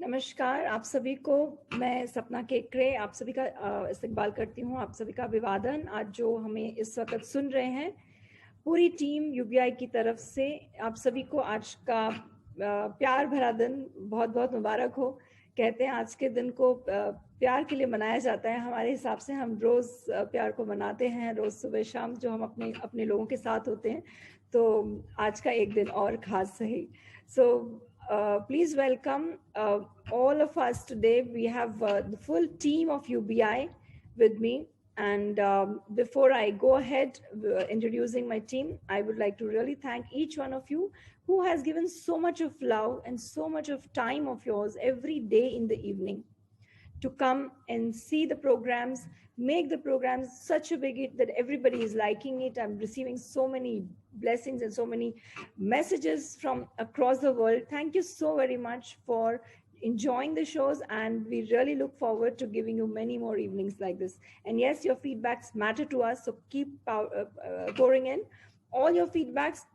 नमस्कार आप सभी को। मैं सपना केकरे आप सभी का इस्तकबाल करती हूँ। आप सभी का अभिवादन। आज जो हमें इस वक्त सुन रहे हैं, पूरी टीम यूबीआई की तरफ से आप सभी को आज का प्यार भरा दिन बहुत बहुत मुबारक हो। कहते हैं आज के दिन को प्यार के लिए मनाया जाता है। हमारे हिसाब से हम रोज़ प्यार को मनाते हैं, रोज़ सुबह शाम जो हम अपने अपने लोगों के साथ होते हैं। तो आज का एक दिन और ख़ास सही। सो please welcome all of us today. We have the full team of UBI with me. And before I go ahead introducing my team, I would like to really thank each one of you who has given so much of love and so much of time of yours every day in the evening to come and see the programs, make the programs such a big hit that everybody is liking it. I'm receiving so many blessings and so many messages from across the world. Thank you so very much for enjoying the shows, and we really look forward to giving you many more evenings like this. And yes, your feedbacks matter to us, so keep pouring in all your feedbacks,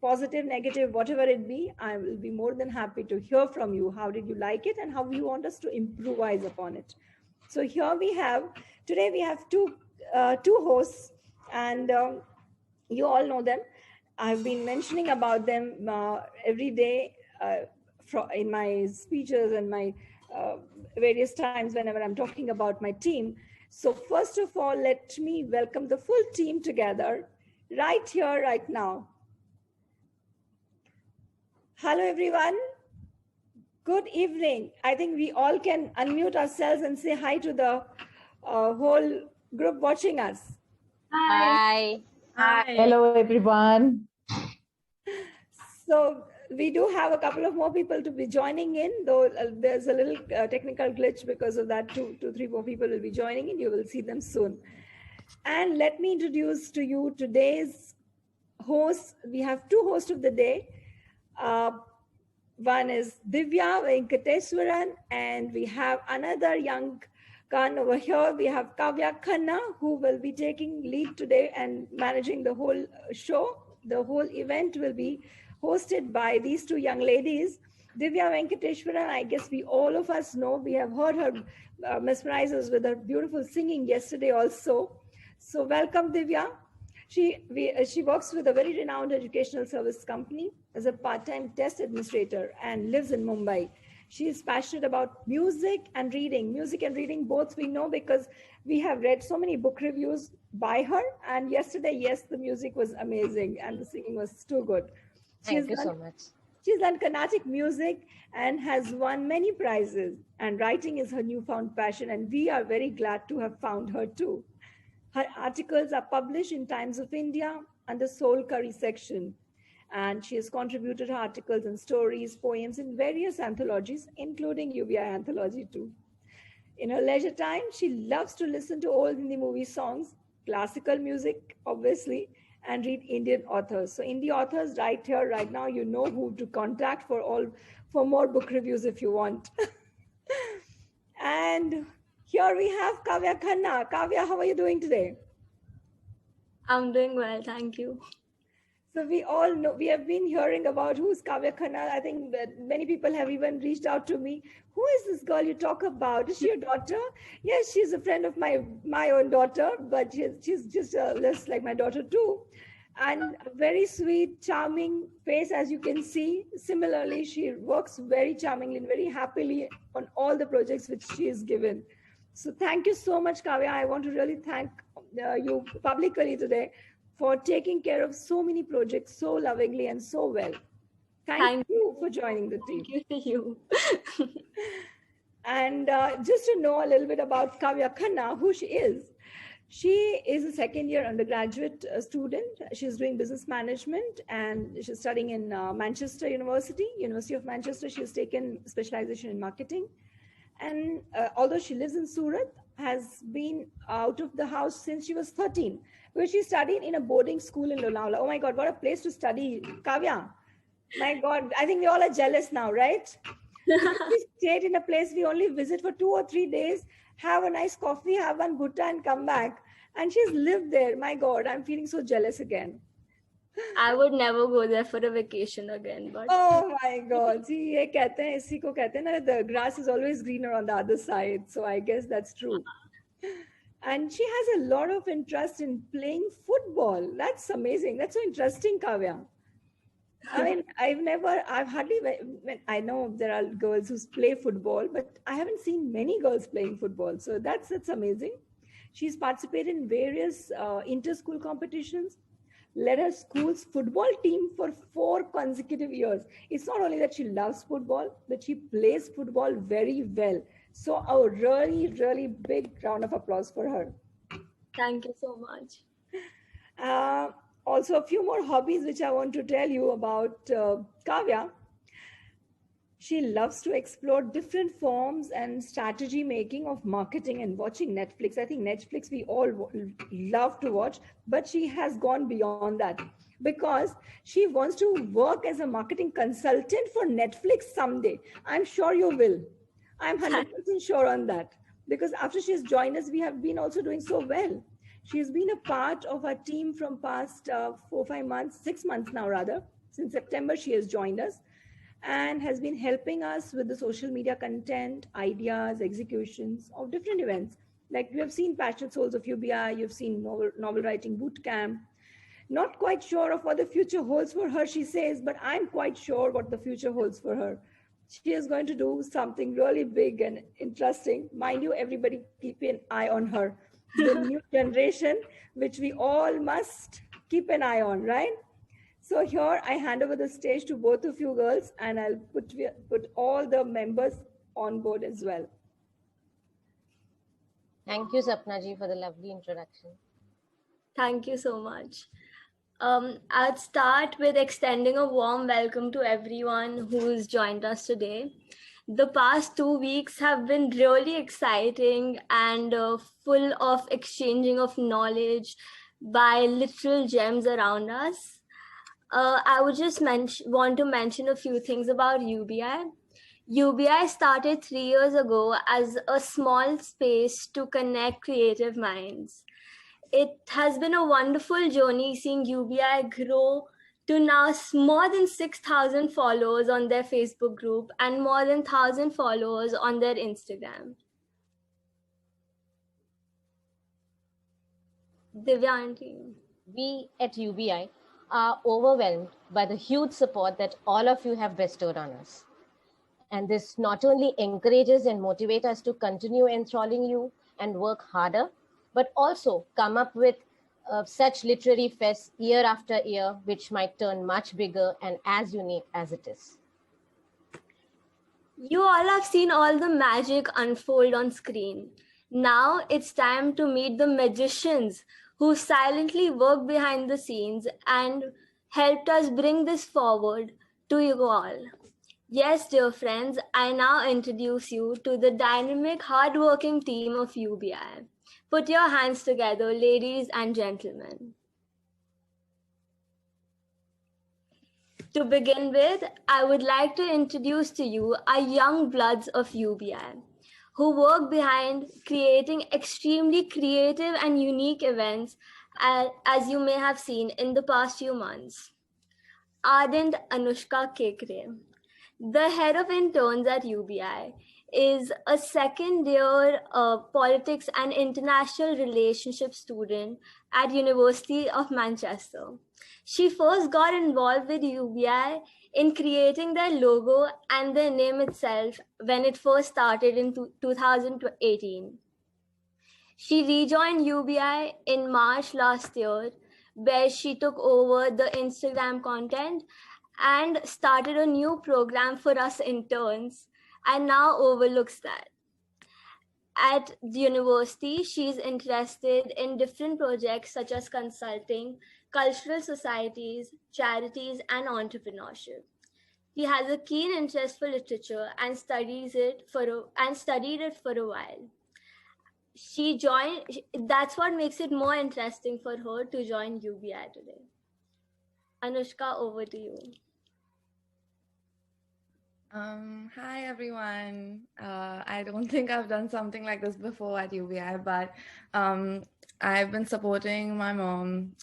positive, negative, whatever it be. I will be more than happy to hear from you. How did you like it and how you want us to improvise upon it? So here we have, today we have two hosts, and you all know them. I've been mentioning about them every day in my speeches and my various times whenever I'm talking about my team. So first of all, let me welcome the full team together right here, right now. Hello, everyone. Good evening. I think we all can unmute ourselves and say hi to the whole group watching us. Hi. Hi. Hello, everyone. So we do have a couple of more people to be joining in, though there's a little technical glitch because of that. Two, three more people will be joining in. You will see them soon. And let me introduce to you today's hosts. We have two hosts of the day. One is Divya Venkateswaran, and we have another young gun over here. We have Kavya Khanna, who will be taking lead today and managing the whole show. The whole event will be hosted by these two young ladies. Divya Venkateswaran, I guess all of us know. We have heard her mesmerize us with her beautiful singing yesterday also. So welcome, Divya. She works with a very renowned educational service company as a part-time test administrator and lives in Mumbai. She is passionate about music and reading. Music and reading both we know because we have read so many book reviews by her. And yesterday, yes, the music was amazing and the singing was too good. Thank you so much. She's done Carnatic music and has won many prizes. And writing is her newfound passion. And we are very glad to have found her too. Her articles are published in Times of India under Soul Curry section. And she has contributed her articles and stories, poems in various anthologies, including UBI anthology too. In her leisure time, she loves to listen to old Hindi movie songs, classical music, obviously, and read Indian authors. So indie authors right here, right now, you know who to contact for more book reviews if you want. And here we have Kavya Khanna. Kavya, how are you doing today? I'm doing well, thank you. So we all know, we have been hearing about who's Kavya Khanna. I think that many people have even reached out to me. Who is this girl you talk about? Is she your daughter? Yes, she's a friend of my own daughter, but she's just less like my daughter too. And a very sweet, charming face, as you can see. Similarly, she works very charmingly and very happily on all the projects which she is given. So thank you so much, Kavya. I want to really thank you publicly today for taking care of so many projects so lovingly and so well. Thank you for joining the team. Thank you. And just to know a little bit about Kavya Khanna, who she is a second-year undergraduate student. She's doing business management and she's studying in Manchester University of Manchester. She's taken specialization in marketing. And although she lives in Surat, has been out of the house since she was 13, where she studied in a boarding school in Lonavala. Oh my God, what a place to study, Kavya. My God, I think we all are jealous now, right? We stayed in a place we only visit for 2 or 3 days, have a nice coffee, have one bhutta and come back. And she's lived there. My God, I'm feeling so jealous again. I would never go there for a vacation again. But Oh my God. See, ये कहते हैं, इसी को कहते हैं ना, the grass is always greener on the other side. So I guess that's true. And she has a lot of interest in playing football. That's amazing. That's so interesting, Kavya. I mean, I've hardly, I know there are girls who play football, but I haven't seen many girls playing football. So that's amazing. She's participated in various inter-school competitions, led her school's football team for 4 consecutive years. It's not only that she loves football, but she plays football very well. So a really, really big round of applause for her. thank you so much. Also, a few more hobbies which I want to tell you about Kavya. She loves to explore different forms and strategy making of marketing and watching Netflix. I think Netflix we all love to watch, but she has gone beyond that because she wants to work as a marketing consultant for Netflix someday. I'm sure you will. I'm 100% sure on that because after she has joined us, we have been also doing so well. She's been a part of our team from past 4-5 months, 6 months now rather. Since September, she has joined us and has been helping us with the social media content, ideas, executions of different events. Like you have seen Passionate Souls of UBI, you've seen novel writing boot camp. Not quite sure of what the future holds for her, she says, but I'm quite sure what the future holds for her. She is going to do something really big and interesting. Mind you, everybody keep an eye on her. The new generation, which we all must keep an eye on, right? So here I hand over the stage to both of you girls and I'll put all the members on board as well. Thank you, Sapna ji, for the lovely introduction. Thank you so much. I'd start with extending a warm welcome to everyone who's joined us today. The past 2 weeks have been really exciting and full of exchanging of knowledge by literal gems around us. I would just want to mention a few things about UBI. UBI started 3 years ago as a small space to connect creative minds. It has been a wonderful journey seeing UBI grow to now more than 6,000 followers on their Facebook group and more than 1,000 followers on their Instagram. Divya auntie. We at UBI are overwhelmed by the huge support that all of you have bestowed on us. And this not only encourages and motivates us to continue enthralling you and work harder, but also come up with such literary fests year after year, which might turn much bigger and as unique as it is. You all have seen all the magic unfold on screen. Now it's time to meet the magicians who silently worked behind the scenes and helped us bring this forward to you all. Yes, dear friends, I now introduce you to the dynamic, hardworking team of UBI. Put your hands together, ladies and gentlemen. To begin with, I would like to introduce to you our young bloods of UBI, who work behind creating extremely creative and unique events, as you may have seen in the past few months. Ardent Anushka Kekre, the head of interns at UBI, is a second-year politics and international relationship student at University of Manchester. She first got involved with UBI in creating their logo and their name itself when it first started in 2018. She rejoined UBI in March last year, where she took over the Instagram content and started a new program for us interns, and now overlooks that. At the university, she's interested in different projects such as consulting, cultural societies, charities, and entrepreneurship. She has a keen interest for literature and studied it for a while. That's what makes it more interesting for her to join UBI today. Anushka, over to you. Hi everyone. I don't think I've done something like this before at UBI, but I've been supporting my mom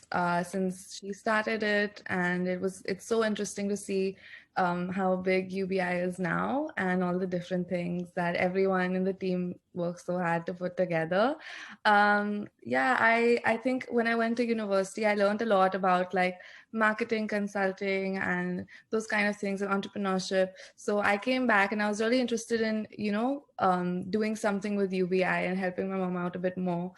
since she started it, and it's so interesting to see how big UBI is now and all the different things that everyone in the team works so hard to put together. Yeah, I think when I went to university, I learned a lot about like marketing, consulting, and those kind of things, and entrepreneurship. So I came back and I was really interested in, doing something with UBI and helping my mom out a bit more.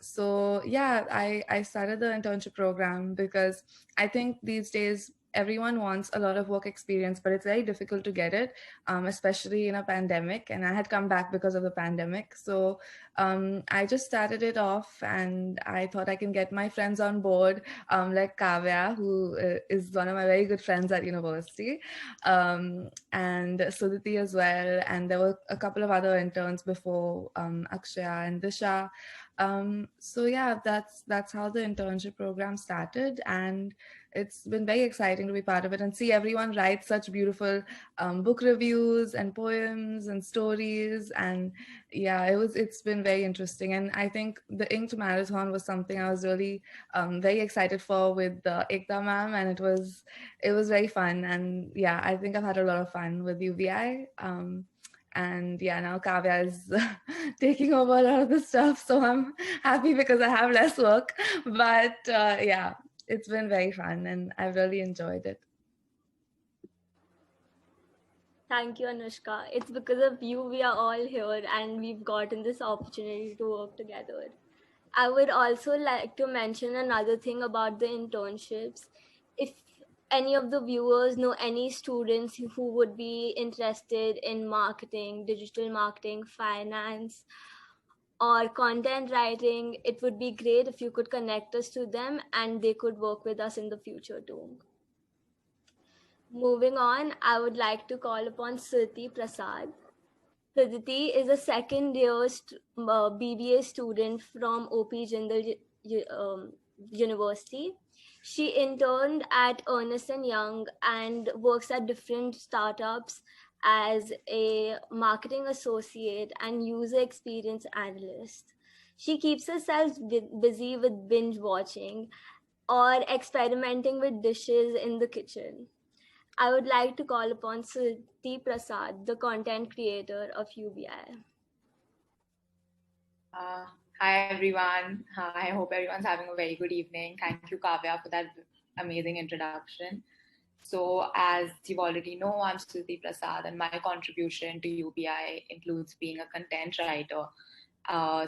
So yeah, I started the internship program because I think these days everyone wants a lot of work experience, but it's very difficult to get it, especially in a pandemic. And I had come back because of the pandemic. So I just started it off, and I thought I can get my friends on board, like Kavya, who is one of my very good friends at university, and Sudhiti as well. And there were a couple of other interns before, Akshaya and Disha. So yeah, that's how the internship program started, and it's been very exciting to be part of it and see everyone write such beautiful book reviews and poems and stories. And yeah, it's been very interesting. And I think the Inked Marathon was something I was really very excited for with Ekta ma'am, and it was very fun. And yeah, I think I've had a lot of fun with UBI. And yeah, now Kavya is taking over a lot of the stuff, so I'm happy because I have less work. But yeah, it's been very fun and I've really enjoyed it. Thank you, Anushka. It's because of you we are all here and we've gotten this opportunity to work together. I would also like to mention another thing about the internships. If any of the viewers know any students who would be interested in marketing, digital marketing, finance, or content writing, it would be great if you could connect us to them and they could work with us in the future too. Moving on, I would like to call upon Sriti Prasad. Sriti is a second year BBA student from OP Jindal University. She interned at Ernst & Young and works at different startups as a marketing associate and user experience analyst. She keeps herself busy with binge watching or experimenting with dishes in the kitchen. I would like to call upon Sriti Prasad, the content creator of UBI. Hi everyone. I hope everyone's having a very good evening. Thank you, Kavya, for that amazing introduction. So, as you already know, I'm Sriti Prasad, and my contribution to UBI includes being a content writer.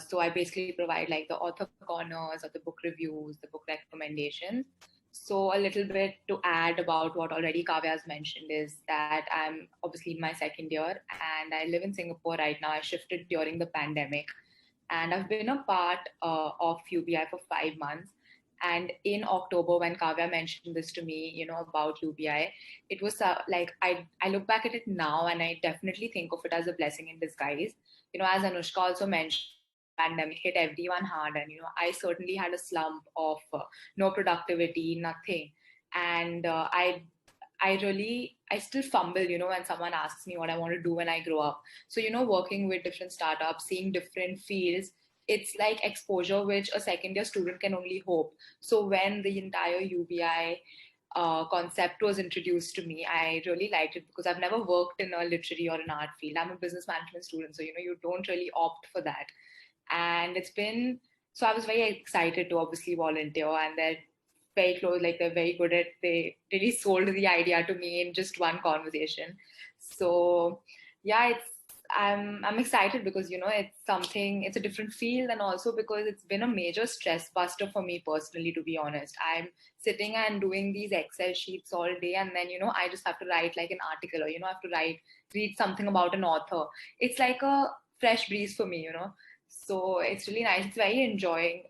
So, I basically provide like the author corners or the book reviews, the book recommendations. So, a little bit to add about what already Kavya has mentioned is that I'm obviously in my second year and I live in Singapore right now. I shifted during the pandemic and I've been a part of UBI for 5 months. And in October, when Kavya mentioned this to me, about UBI, it was like I look back at it now and I definitely think of it as a blessing in disguise. As Anushka also mentioned, pandemic hit everyone hard, and I certainly had a slump of no productivity, nothing, and I still fumble, when someone asks me what I want to do when I grow up. So, working with different startups, seeing different fields, it's like exposure which a second year student can only hope. So when the entire UBI concept was introduced to me, I really liked it because I've never worked in a literary or an art field. I'm a business management student, so you don't really opt for that. And so I was very excited to obviously volunteer, and they're very close, like they're very good at, they really sold the idea to me in just one conversation. So yeah, I'm excited because it's a different field, and also because it's been a major stress buster for me personally, to be honest. I'm sitting and doing these Excel sheets all day, and then I just have to write like an article, or I have to read something about an author. It's like a fresh breeze for me. So it's really nice. It's very enjoying.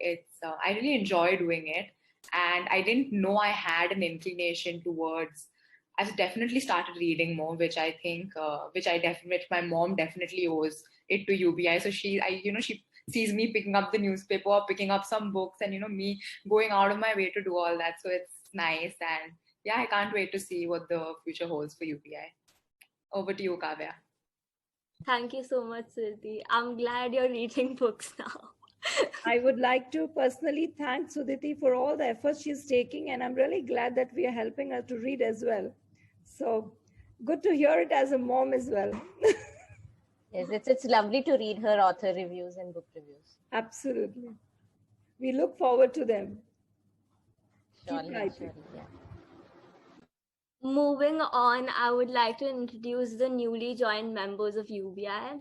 I really enjoy doing it, and I didn't know I had an inclination towards. I've definitely started reading more, which I think, which my mom definitely owes it to UBI. So she sees me picking up the newspaper, or picking up some books, and me going out of my way to do all that. So it's nice, and yeah, I can't wait to see what the future holds for UBI. Over to you, Kavya. Thank you so much, Sriti. I'm glad you're reading books now. I would like to personally thank Sudhiti for all the efforts she's taking, and I'm really glad that we are helping her to read as well. So good to hear it as a mom as well. Yes, it's lovely to read her author reviews and book reviews. Absolutely. We look forward to them. Keep Surely, writing. surely, yeah. Moving on, I would like to introduce the newly joined members of UBI,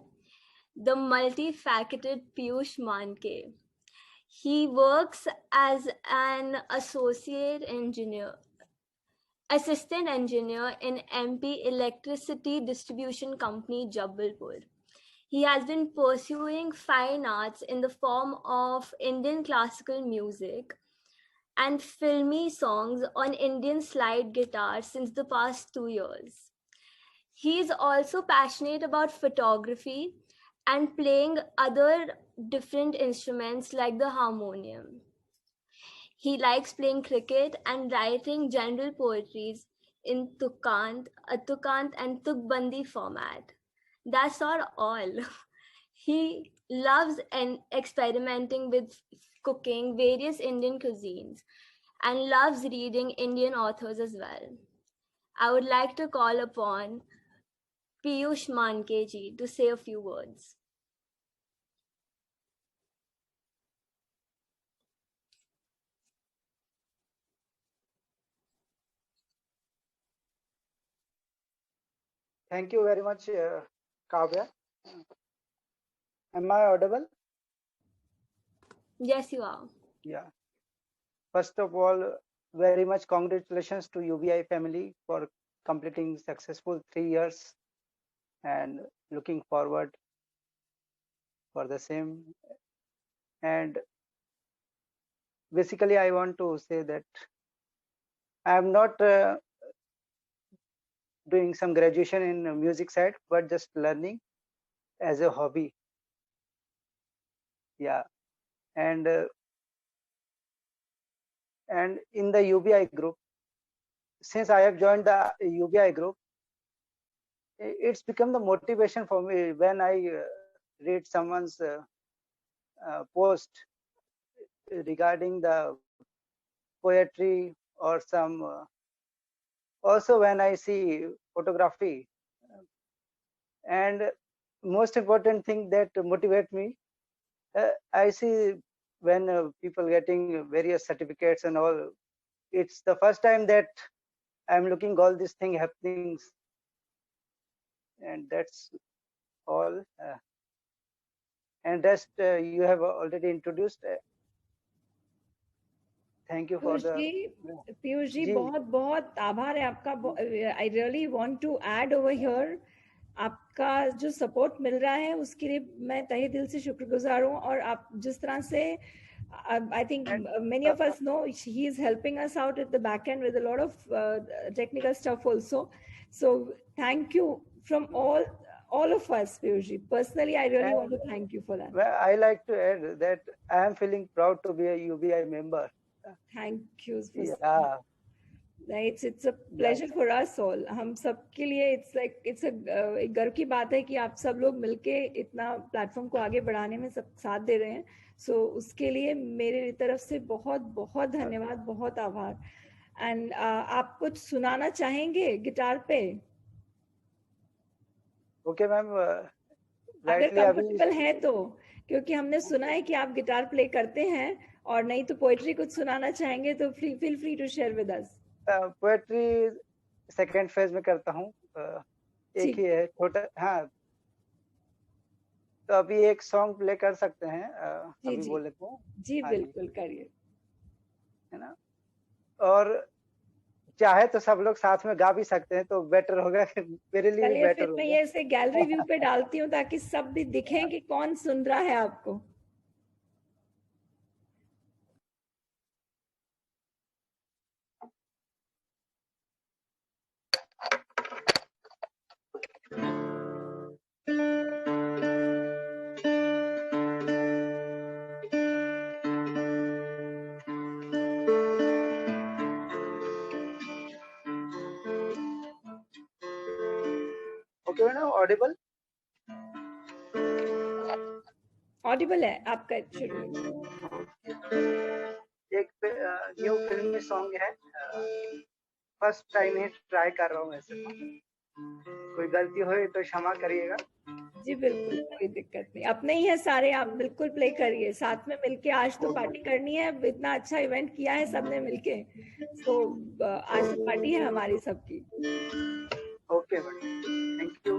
the multifaceted Piyush Manke. He works as an assistant engineer in MP Electricity Distribution Company, Jabalpur. He has been pursuing fine arts in the form of Indian classical music and filmy songs on Indian slide guitar since the past 2 years. He is also passionate about photography and playing other different instruments like the harmonium. He likes playing cricket and writing general poetries in Tukant and Tukbandi format. That's not all. He loves experimenting with cooking various Indian cuisines and loves reading Indian authors as well. I would like to call upon Piyush Manke ji to say a few words. Thank you very much, Kavya. Am I audible? Yes, you are. Yeah. First of all, very much congratulations to UBI family for completing successful 3 years and looking forward for the same. And basically, I want to say that I am not doing some graduation in music side, but just learning as a hobby. Yeah. And in the UBI group, since I have joined the UBI group, it's become the motivation for me when I read someone's post regarding the poetry or some. Also, when I see photography, and most important thing that motivate me, I see when people getting various certificates and all. It's the first time that I'm looking all these things happening, and that's all. And rest you have already introduced. Thank you for the. Piyush ji जी बहुत बहुत आभार है आपका. I really want to add over here, आपका जो support मिल रहा है उसके लिए मैं तहे दिल से शुक्रगुजार हूँ. और आप जिस तरह से I think many of us know he is helping us out at the back end with a lot of technical stuff also. So thank you from all of us, Piyush. Personally, I really want to thank you for that. Well, I like to add that I am feeling proud to be a UBI member. Thank you. Yeah. It's a pleasure for us all. हम सब के लिए it's a एक गर्व की बात है कि आप सब लोग मिलके इतना प्लेटफॉर्म को आगे बढ़ाने में सब साथ दे रहे हैं. सो उसके लिए मेरे तरफ से बहुत बहुत धन्यवाद, बहुत आभार. एंड आप कुछ सुनाना चाहेंगे गिटार पे? ओके मैम, अगर कंफर्टेबल है तो, क्योंकि हमने सुना है कि आप गिटार प्ले करते हैं, और नहीं तो पोएट्री कुछ सुनाना चाहेंगे तो feel free to share with us. Poetry second phase में करता हूँ. एक ही है छोटा. हाँ, तो अभी एक सॉन्ग प्ले कर सकते हैं अभी बोले तो. जी बिल्कुल करिए, है ना. और चाहे तो सब लोग साथ में गा भी सकते हैं तो बेटर होगा. मेरे लिए भी बेटर होगा. मैं ये इसे गैलरी व्यू पे डालती हूँ ताकि सब भी दिखें कि कौन सुन रहा है आपको. Okay, madam, audible? ऑडिबल है आपका शुरू। एक न्यू फिल्मी सॉन्ग है, फर्स्ट टाइम ही ट्राई कर रहा हूँ वैसे तो, कोई गलती हो तो क्षमा करिएगा। जी बिल्कुल, कोई दिक्कत नहीं, अपने ही है सारे, आप बिल्कुल प्ले करिए साथ में मिलके। आज तो पार्टी करनी है, इतना अच्छा इवेंट किया है सबने मिलके, तो आज तो पार्टी है हमारी सबकी। Okay madam, thank you.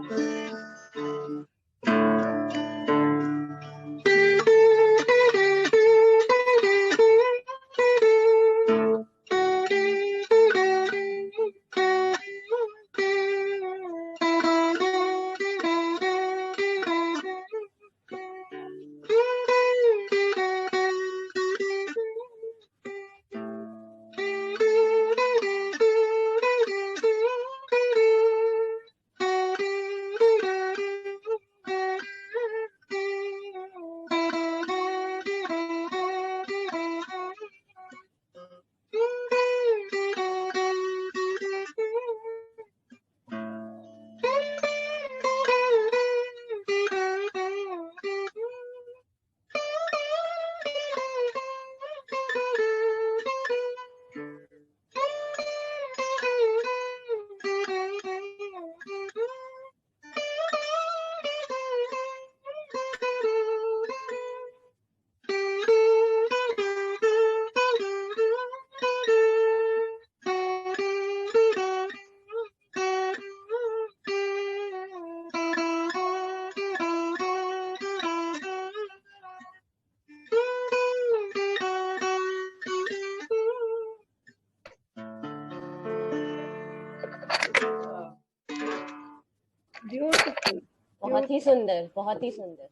Beautiful, बहुत ही सुंदर, बहुत ही सुंदर,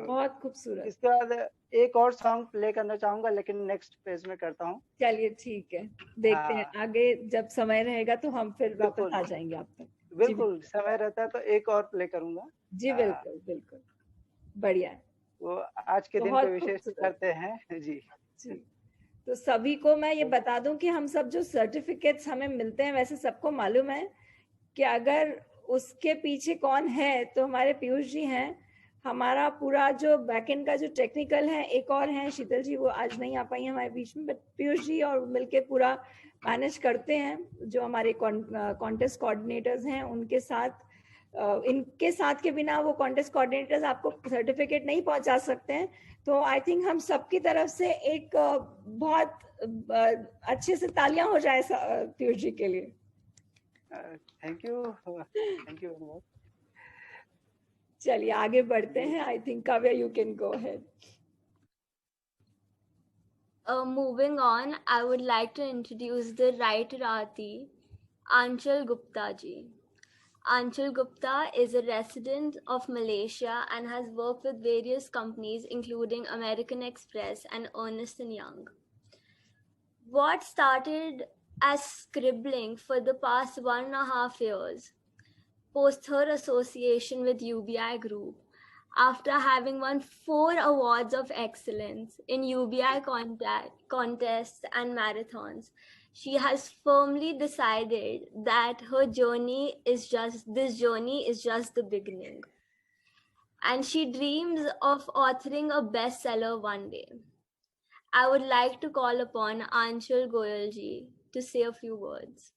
बहुत खूबसूरत। इसके बाद एक और सॉन्ग प्ले करना चाहूंगा, लेकिन नेक्स्ट पेज में करता हूँ। चलिए ठीक है, देखते हैं आगे जब समय रहेगा तो हम फिर वापस आ जाएंगे आप तक। बिल्कुल, समय रहता है तो एक और प्ले करूंगा। जी बिल्कुल बिल्कुल, बढ़िया। वो आज के दिन पे विशेष करते हैं जी। तो सभी को मैं ये बता दूं कि हम सब जो सर्टिफिकेट्स हमें मिलते हैं, वैसे सबको मालूम है कि अगर उसके पीछे कौन है तो हमारे पीयूष जी हैं। हमारा पूरा जो बैकएंड का जो टेक्निकल है, एक और है शीतल जी, वो आज नहीं आ पाई हमारे बीच में, बट पीयूष जी और मिलके पूरा मैनेज करते हैं। जो हमारे कॉन्टेस्ट कोऑर्डिनेटर्स हैं उनके साथ, इनके साथ के बिना वो कॉन्टेस्ट कोऑर्डिनेटर्स आपको सर्टिफिकेट नहीं पहुंचा सकते हैं। तो आई थिंक हम सबकी तरफ से एक बहुत अच्छे से तालियां हो जाए पीयूष जी के लिए। Thank you, thank you very much. चलिए आगे बढ़ते हैं। I think Kavya, you can go ahead. Moving on, I would like to introduce the writerati, Anchal Gupta ji. Anchal Gupta is a resident of Malaysia and has worked with various companies including American Express and Ernst & Young. What started as scribbling for the past 1.5 years, post her association with UBI Group, after having won 4 awards of excellence in UBI contests and marathons, she has firmly decided that this journey is just the beginning. And she dreams of authoring a bestseller one day. I would like to call upon Anchal Goyal ji to say a few words.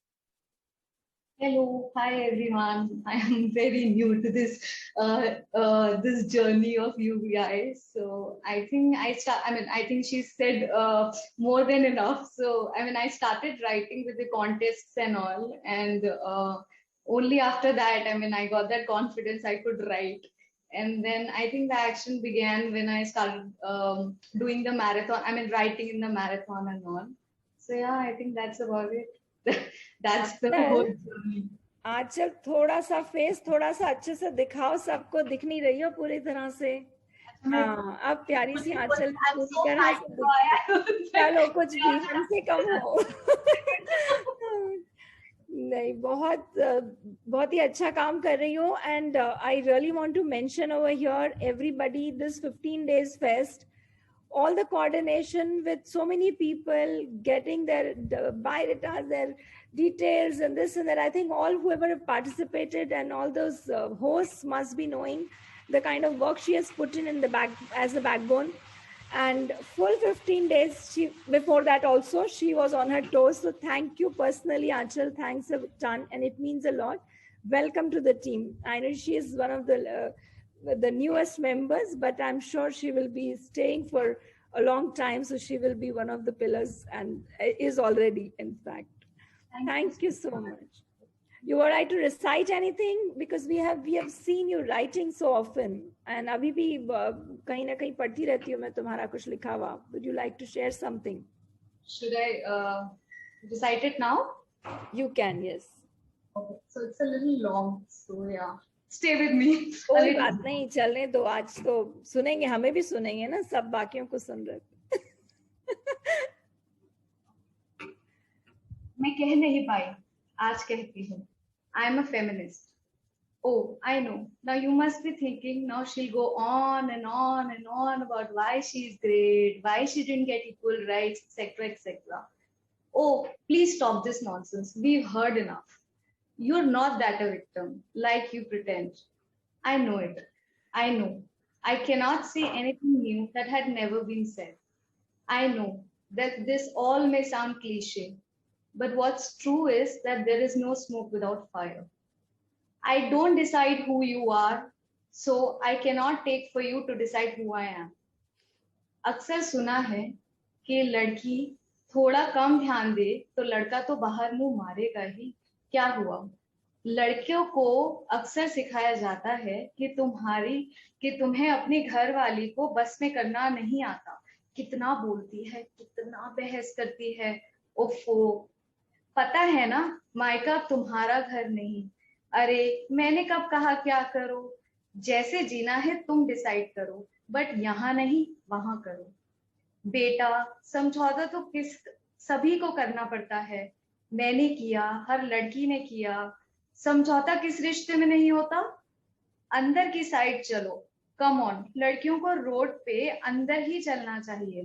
Hello, hi everyone. I am very new to this this journey of UBI. So I think I think she said more than enough. So I started writing with the contests and all, and only after that, I got that confidence I could write. And then I think the action began when I started doing the marathon. Writing in the marathon and all. So yeah, I think that's about it. That's the whole journey. आंचल, थोड़ा सा face थोड़ा सा अच्छे से दिखाओ, सबको दिख नहीं रही हो पूरी तरह से। हाँ, अब प्यारी सी आंचल चलो, कुछ भी हमसे कम हो। नहीं, बहुत ही अच्छा काम कर रही हो। And I really want to mention over here everybody, this 15 days fest, all the coordination with so many people, getting their biodata, their details and this and that. I think all whoever have participated and all those hosts must be knowing the kind of work she has put in the back as the backbone. And full 15 days before that also she was on her toes. So thank you personally, Aanchal. Thanks a ton, and it means a lot. Welcome to the team. I know she is one of the newest members, but I'm sure she will be staying for a long time. So she will be one of the pillars, and is already, in fact. Thank you so much. You would like to recite anything, because we have seen you writing so often, and अभी भी कहीं ना कहीं पढ़ती रहती हूँ मैं तुम्हारा कुछ लिखा हुआ. Would you like to share something? Should I recite it now? You can, yes. Okay, so it's a little long, so yeah, stay with me. कोई बात नहीं, चलने दो. आज तो सुनेंगे, हमें भी सुनेंगे ना, सब बाकियों को सुन रहे. मैं कह नहीं पाई, आज कहती हूँ. I'm a feminist. Oh, I know. Now you must be thinking, now she'll go on and on and on about why she's great, why she didn't get equal rights, etc., etc. Oh, please stop this nonsense. We've heard enough. You're not that a victim, like you pretend. I know it. I know. I cannot say anything new that had never been said. I know that this all may sound cliche, but what's true is that there is no smoke without fire. I don't decide who you are, so I cannot take for you to decide who I am. अक्सर सुना है कि लड़की थोड़ा कम ध्यान दे तो लड़का तो बाहर मुंह मारेगा ही. क्या हुआ? लड़कियों को अक्सर सिखाया जाता है कि तुम्हें अपनी घर वाली को बस में करना नहीं आता. कितना बोलती है, कितना बहस करती है. ओफो, पता है ना, मायका तुम्हारा घर नहीं. अरे मैंने कब कहा क्या करो? जैसे जीना है तुम डिसाइड करो, बट यहाँ नहीं वहां करो. बेटा, समझौता तो सभी को करना पड़ता है. मैंने किया, हर लड़की ने किया. समझौता किस रिश्ते में नहीं होता? अंदर की साइड चलो. कम ऑन, लड़कियों को रोड पे अंदर ही चलना चाहिए.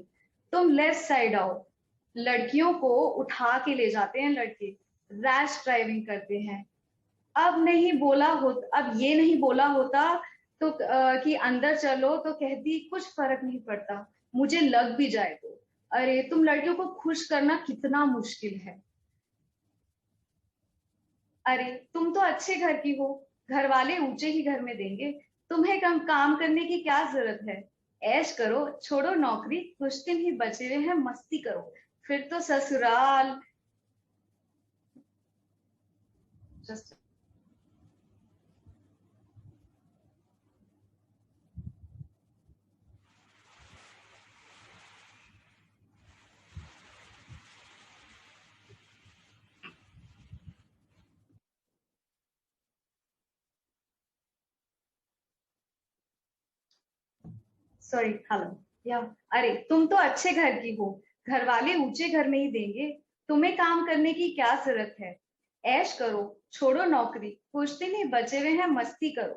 तुम लेफ्ट साइड आओ. लड़कियों को उठा के ले जाते हैं लड़के, रैश ड्राइविंग करते हैं. अब ये नहीं बोला होता तो कि अंदर चलो तो कहती कुछ फर्क नहीं पड़ता, मुझे लग भी जाए तो. अरे तुम लड़कियों को खुश करना कितना मुश्किल है. अरे तुम तो अच्छे घर की हो, घर वाले ऊंचे ही घर में देंगे. तुम्हें काम करने की क्या जरूरत है? ऐश करो, छोड़ो नौकरी, कुछ दिन ही बचे हुए हैं, मस्ती करो, फिर तो ससुराल. Just sorry, hello. या अरे तुम तो अच्छे घर की हो, घर वाले ऊंचे घर में ही देंगे, तुम्हें काम करने की क्या जरूरत है? ऐश करो, छोड़ो नौकरी, कुछ दिन ही बचे हुए हैं, मस्ती करो,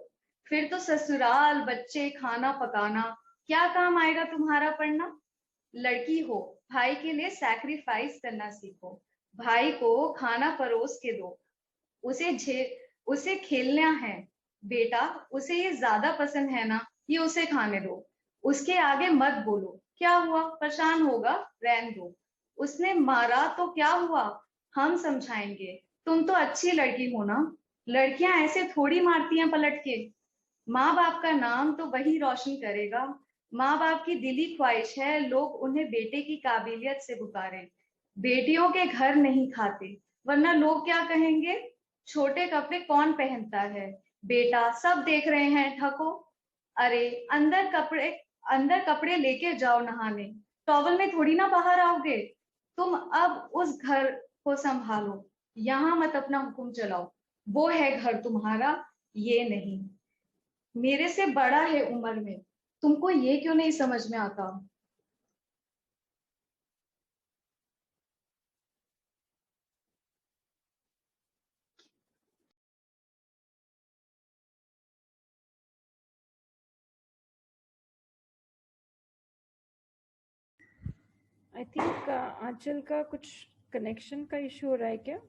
फिर तो ससुराल, बच्चे, खाना पकाना. क्या काम आएगा तुम्हारा पढ़ना? लड़की हो, भाई के लिए सैक्रिफाइस करना सीखो. भाई को खाना परोस के दो, उसे खेलना है. बेटा, उसे ये ज्यादा पसंद है ना, ये उसे खाने दो. उसके आगे मत बोलो. क्या हुआ? परेशान होगा, रहने दो. उसने मारा तो क्या हुआ, हम समझाएंगे. तुम तो अच्छी लड़की हो ना. लड़कियां ऐसे थोड़ी मारती हैं पलट के. माँ बाप का नाम तो वही रोशन करेगा. माँ बाप की दिली ख्वाहिश है लोग उन्हें बेटे की काबिलियत से पुकारें. बेटियों के घर नहीं खाते, वरना लोग क्या कहेंगे? छोटे कपड़े कौन पहनता है? बेटा, सब देख रहे हैं, ठको. अरे अंदर कपड़े लेके जाओ नहाने, टॉवल में थोड़ी ना बाहर आओगे. तुम अब उस घर को संभालो, यहाँ मत अपना हुक्म चलाओ. वो है घर तुम्हारा, ये नहीं. मेरे से बड़ा है उम्र में, तुमको ये क्यों नहीं समझ में आता? आई थिंक आंचल का कुछ कनेक्शन का इशू हो रहा है क्या?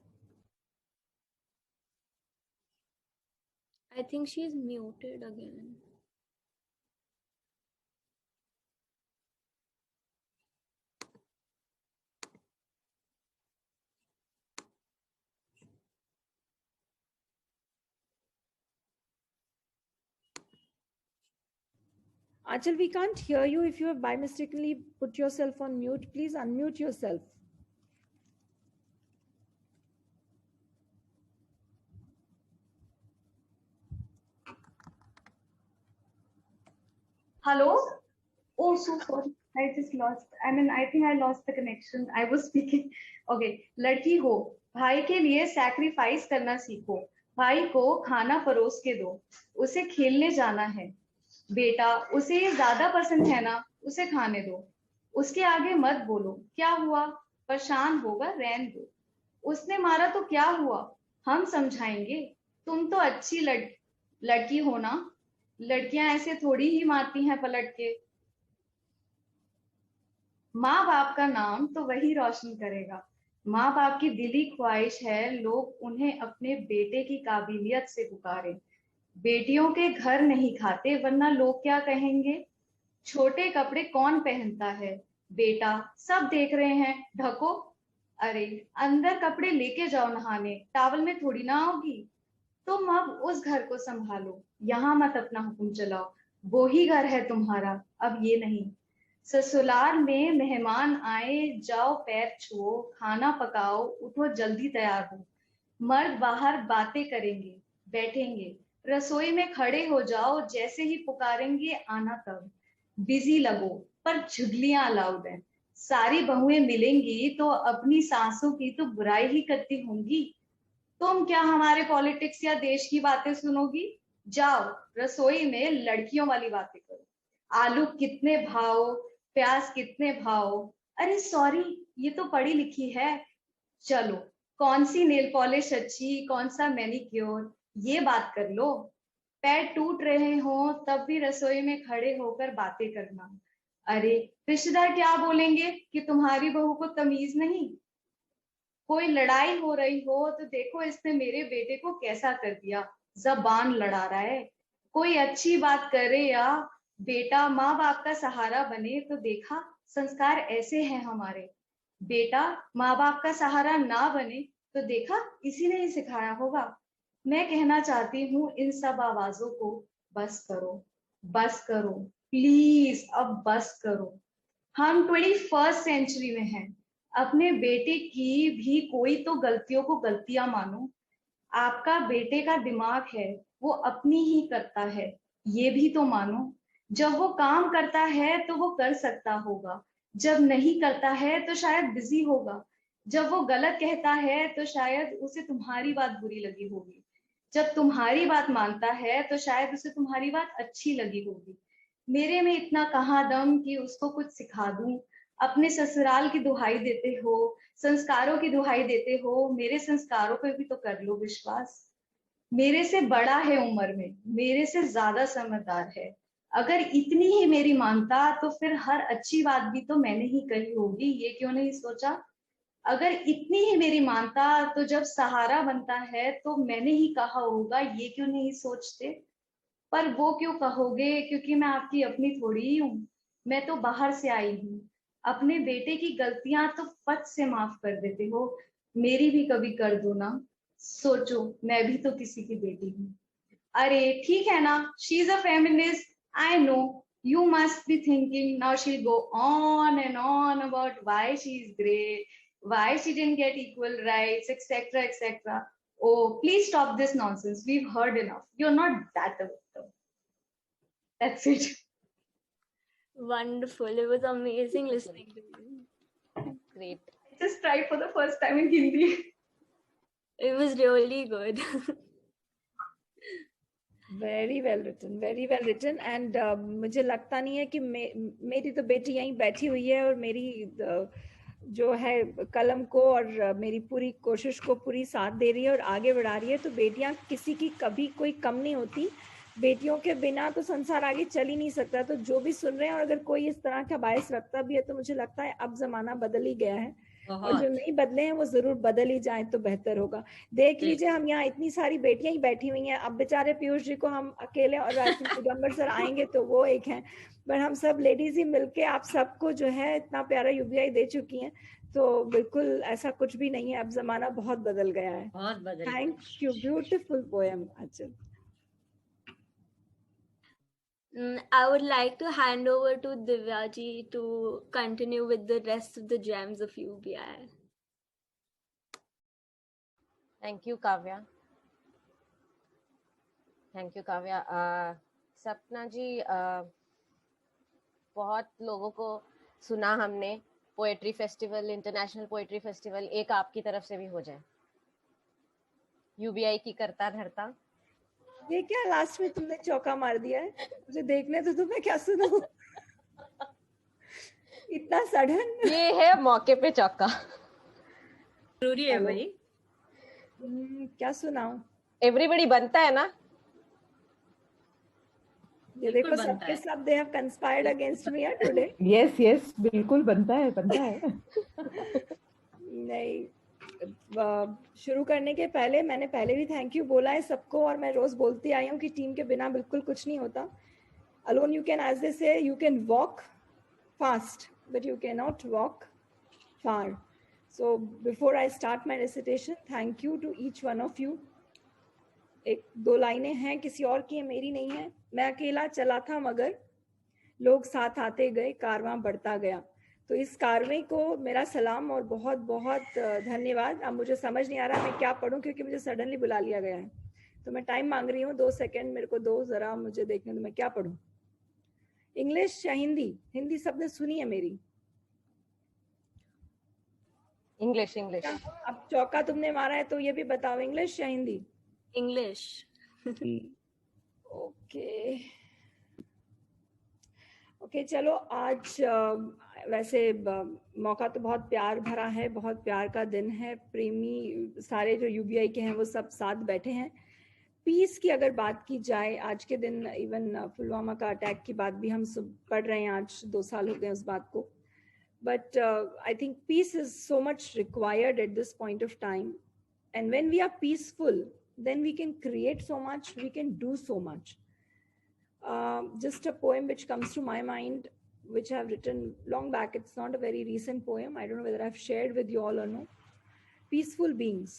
I think she's muted again. Achal, we can't hear you. If you have by mistakenly put yourself on mute, please unmute yourself. Hello? Oh, so sorry. I just lost. I think I lost the connection. I was speaking. Okay. लड़की हो, भाई के लिए sacrifice करना सीखो. भाई को खाना परोस के दो. उसे खेलने जाना है. बेटा, उसे ये ज्यादा पसंद है ना, उसे खाने दो. उसके आगे मत बोलो. क्या हुआ? परेशान होगा, रहने दो. उसने मारा तो क्या हुआ? हम समझाएंगे. तुम तो अच्छी लड़की हो ना. लड़कियां ऐसे थोड़ी ही मारती हैं पलट के. माँ बाप का नाम तो वही रोशन करेगा. माँ बाप की दिली ख्वाहिश है लोग उन्हें अपने बेटे की काबिलियत से पुकारे. बेटियों के घर नहीं खाते वरना लोग क्या कहेंगे. छोटे कपड़े कौन पहनता है? बेटा, सब देख रहे हैं, ढको. अरे, अंदर कपड़े लेके जाओ नहाने, टावल में थोड़ी ना आओगी. तुम अब उस घर को संभालो, यहाँ मत अपना हुक्म चलाओ. वो ही घर है तुम्हारा, अब ये नहीं. ससुराल में मेहमान आए, जाओ पैर छुओ, खाना पकाओ, उठो जल्दी तैयार हो. मर्द बाहर बातें करेंगे, बैठेंगे. रसोई में खड़े हो जाओ, जैसे ही पुकारेंगे आना तब. बिजी लगो, पर झुगलियां अलाउड है. सारी बहुएं मिलेंगी तो अपनी सासों की तो बुराई ही करती होंगी. तुम क्या हमारे पॉलिटिक्स या देश की बातें सुनोगी? जाओ रसोई में लड़कियों वाली बातें करो. आलू कितने भाव, प्याज कितने भाव. अरे सॉरी, ये तो पढ़ी लिखी है. चलो, कौन सी नेल पॉलिश अच्छी, कौन सा मैनिक्योर, ये बात कर लो. पैर टूट रहे हो तब भी रसोई में खड़े होकर बातें करना. अरे, रिश्तेदार क्या बोलेंगे कि तुम्हारी बहू को तमीज नहीं. कोई लड़ाई हो रही हो तो देखो इसने मेरे बेटे को कैसा कर दिया, जबान लड़ा रहा है. कोई अच्छी बात करे या बेटा माँ बाप का सहारा बने तो देखा संस्कार ऐसे हैं हमारे. बेटा माँ बाप का सहारा ना बने तो देखा किसी ने ही सिखाया होगा. मैं कहना चाहती हूँ इन सब आवाजों को बस करो, बस करो, प्लीज अब बस करो. हम 21st सेंचुरी में हैं. अपने बेटे की भी कोई तो गलतियों को गलतियां मानो. आपका बेटे का दिमाग है, वो अपनी ही करता है, ये भी तो मानो. जब वो काम करता है तो वो कर सकता होगा, जब नहीं करता है तो शायद बिजी होगा. जब वो गलत कहता है तो शायद उसे तुम्हारी बात बुरी लगी होगी. जब तुम्हारी बात मानता है तो शायद उसे तुम्हारी बात अच्छी लगी होगी. मेरे में इतना कहाँ दम कि उसको कुछ सिखा दूं. अपने ससुराल की दुहाई देते हो, संस्कारों की दुहाई देते हो, मेरे संस्कारों पे भी तो कर लो विश्वास. मेरे से बड़ा है उम्र में, मेरे से ज्यादा समझदार है. अगर इतनी ही मेरी मानता तो फिर हर अच्छी बात भी तो मैंने ही कही होगी, ये क्यों नहीं सोचा. अगर इतनी ही मेरी मानता तो जब सहारा बनता है तो मैंने ही कहा होगा, ये क्यों नहीं सोचते. पर वो क्यों कहोगे, क्योंकि मैं आपकी अपनी थोड़ी ही हूँ. मैं तो बाहर से आई हूँ. अपने बेटे की गलतियां तो फट से माफ कर देते हो, मेरी भी कभी कर दो ना. सोचो, मैं भी तो किसी की बेटी हूँ. अरे ठीक है ना, she is a feminist, I know. You must be thinking now she'll go on and on about why she is great, why she didn't get equal rights, etc., etc. Oh, please stop this nonsense. We've heard enough. You're not that a victim. That's it. Wonderful. It was amazing listening to you. Great. I just tried for the first time in Hindi. It was really good. Very well written, very well written. And मुझे लगता नहीं है कि मेरी तो बेटी यहीं बैठी हुई है और मेरी जो है कलम को और मेरी पूरी कोशिश को पूरी साथ दे रही है और आगे बढ़ा रही है. तो बेटियां किसी की कभी कोई कम नहीं होती. बेटियों के बिना तो संसार आगे चल ही नहीं सकता. तो जो भी सुन रहे हैं और अगर कोई इस तरह का बायस रखता भी है तो मुझे लगता है अब जमाना बदल ही गया है और जो नहीं बदले हैं वो जरूर बदल ही जाए तो बेहतर होगा. देख लीजिए, हम यहाँ इतनी सारी बेटियां ही बैठी हुई हैं. अब बेचारे पीयूष जी को हम अकेले और दिगंबर सर आएंगे तो वो एक हैं, पर हम सब लेडीज ही मिलके आप सबको जो है इतना प्यारा यूबीआई दे चुकी हैं. तो बिल्कुल ऐसा कुछ भी नहीं है, अब जमाना बहुत बदल गया है. बहुत बदल. Thank you, beautiful poem Aanchal. I would like to hand over to Divyaji to continue with the rest of the gems of UBI. Thank you, Kavya. Thank you, Kavya. सपना जी, बहुत लोगों को सुना हमने, poetry festival, international poetry festival, एक आपकी तरफ से भी हो जाए, यूबीआई की करता धरता। ये क्या लास्ट में तुमने चौका मार दिया है? मुझे देखने तो तुम्हें क्या सुनाऊं? इतना सडन। ये है मौके पे चौका, जरूरी है भाई। क्या सुनाऊं? एवरीबॉडी बनता है ना? ये देखो सबके सब they have conspired against me today. Yes, yes, बिल्कुल बनता है, बनता है। नहीं, शुरू करने के पहले मैंने पहले भी थैंक यू बोला है सबको, और मैं रोज बोलती आई हूँ कि टीम के बिना बिल्कुल कुछ नहीं होता. Alone you can, as they say, you can walk fast, but you cannot walk far. So before I start my recitation, thank you to each one of you. एक दो लाइनें हैं, किसी और की है, मेरी नहीं है. मैं अकेला चला था मगर लोग साथ आते गए, कारवां बढ़ता गया. तो इस कारवे को मेरा सलाम और बहुत बहुत धन्यवाद. अब मुझे समझ नहीं आ रहा मैं क्या पढ़ूं, क्योंकि मुझे सडनली बुला लिया गया है. तो मैं टाइम मांग रही हूँ, 2 सेकंड मेरे को दो, जरा मुझे देखने दो मैं क्या पढ़ूं. इंग्लिश या हिंदी? हिंदी सबने सुनी है मेरी. इंग्लिश. इंग्लिश. अब चौका तुमने मारा है तो ये भी बताओ, इंग्लिश या हिंदी? इंग्लिश. ओके, चलो. आज वैसे मौका तो बहुत प्यार भरा है, बहुत प्यार का दिन है. प्रेमी सारे जो यूबीआई के हैं वो सब साथ बैठे हैं. पीस की अगर बात की जाए, आज के दिन इवन पुलवामा का अटैक की बात भी हम सब पढ़ रहे हैं, आज 2 साल हो गए उस बात को. But I think peace is so much required at this point of time. And when we are peaceful, then we can create so much, we can do so much. Just a poem which comes to my mind, which I have written long back. It's not a very recent poem. I don't know whether I've shared with you all or no. Peaceful beings.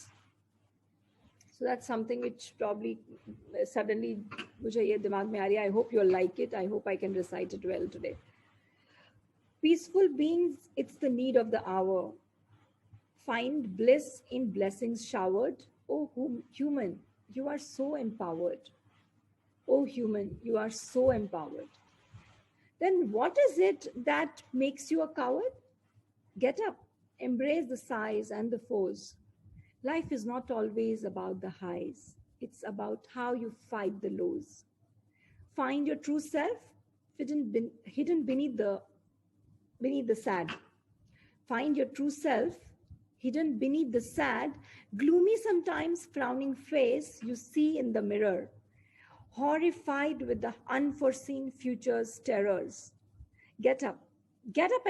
So that's something which probably suddenly mujhe ye dimag mein aa rahi hai. I hope you'll like it. I hope I can recite it well today. Peaceful beings, it's the need of the hour. Find bliss in blessings showered. Oh, human, you are so empowered. Oh, human, you are so empowered. Then what is it that makes you a coward? Get up, embrace the sighs and the foes. Life is not always about the highs. It's about how you fight the lows. Find your true self hidden beneath the sad. Find your true self hidden beneath the sad, gloomy, sometimes frowning face you see in the mirror, horrified with the unforeseen future's terrors. Get up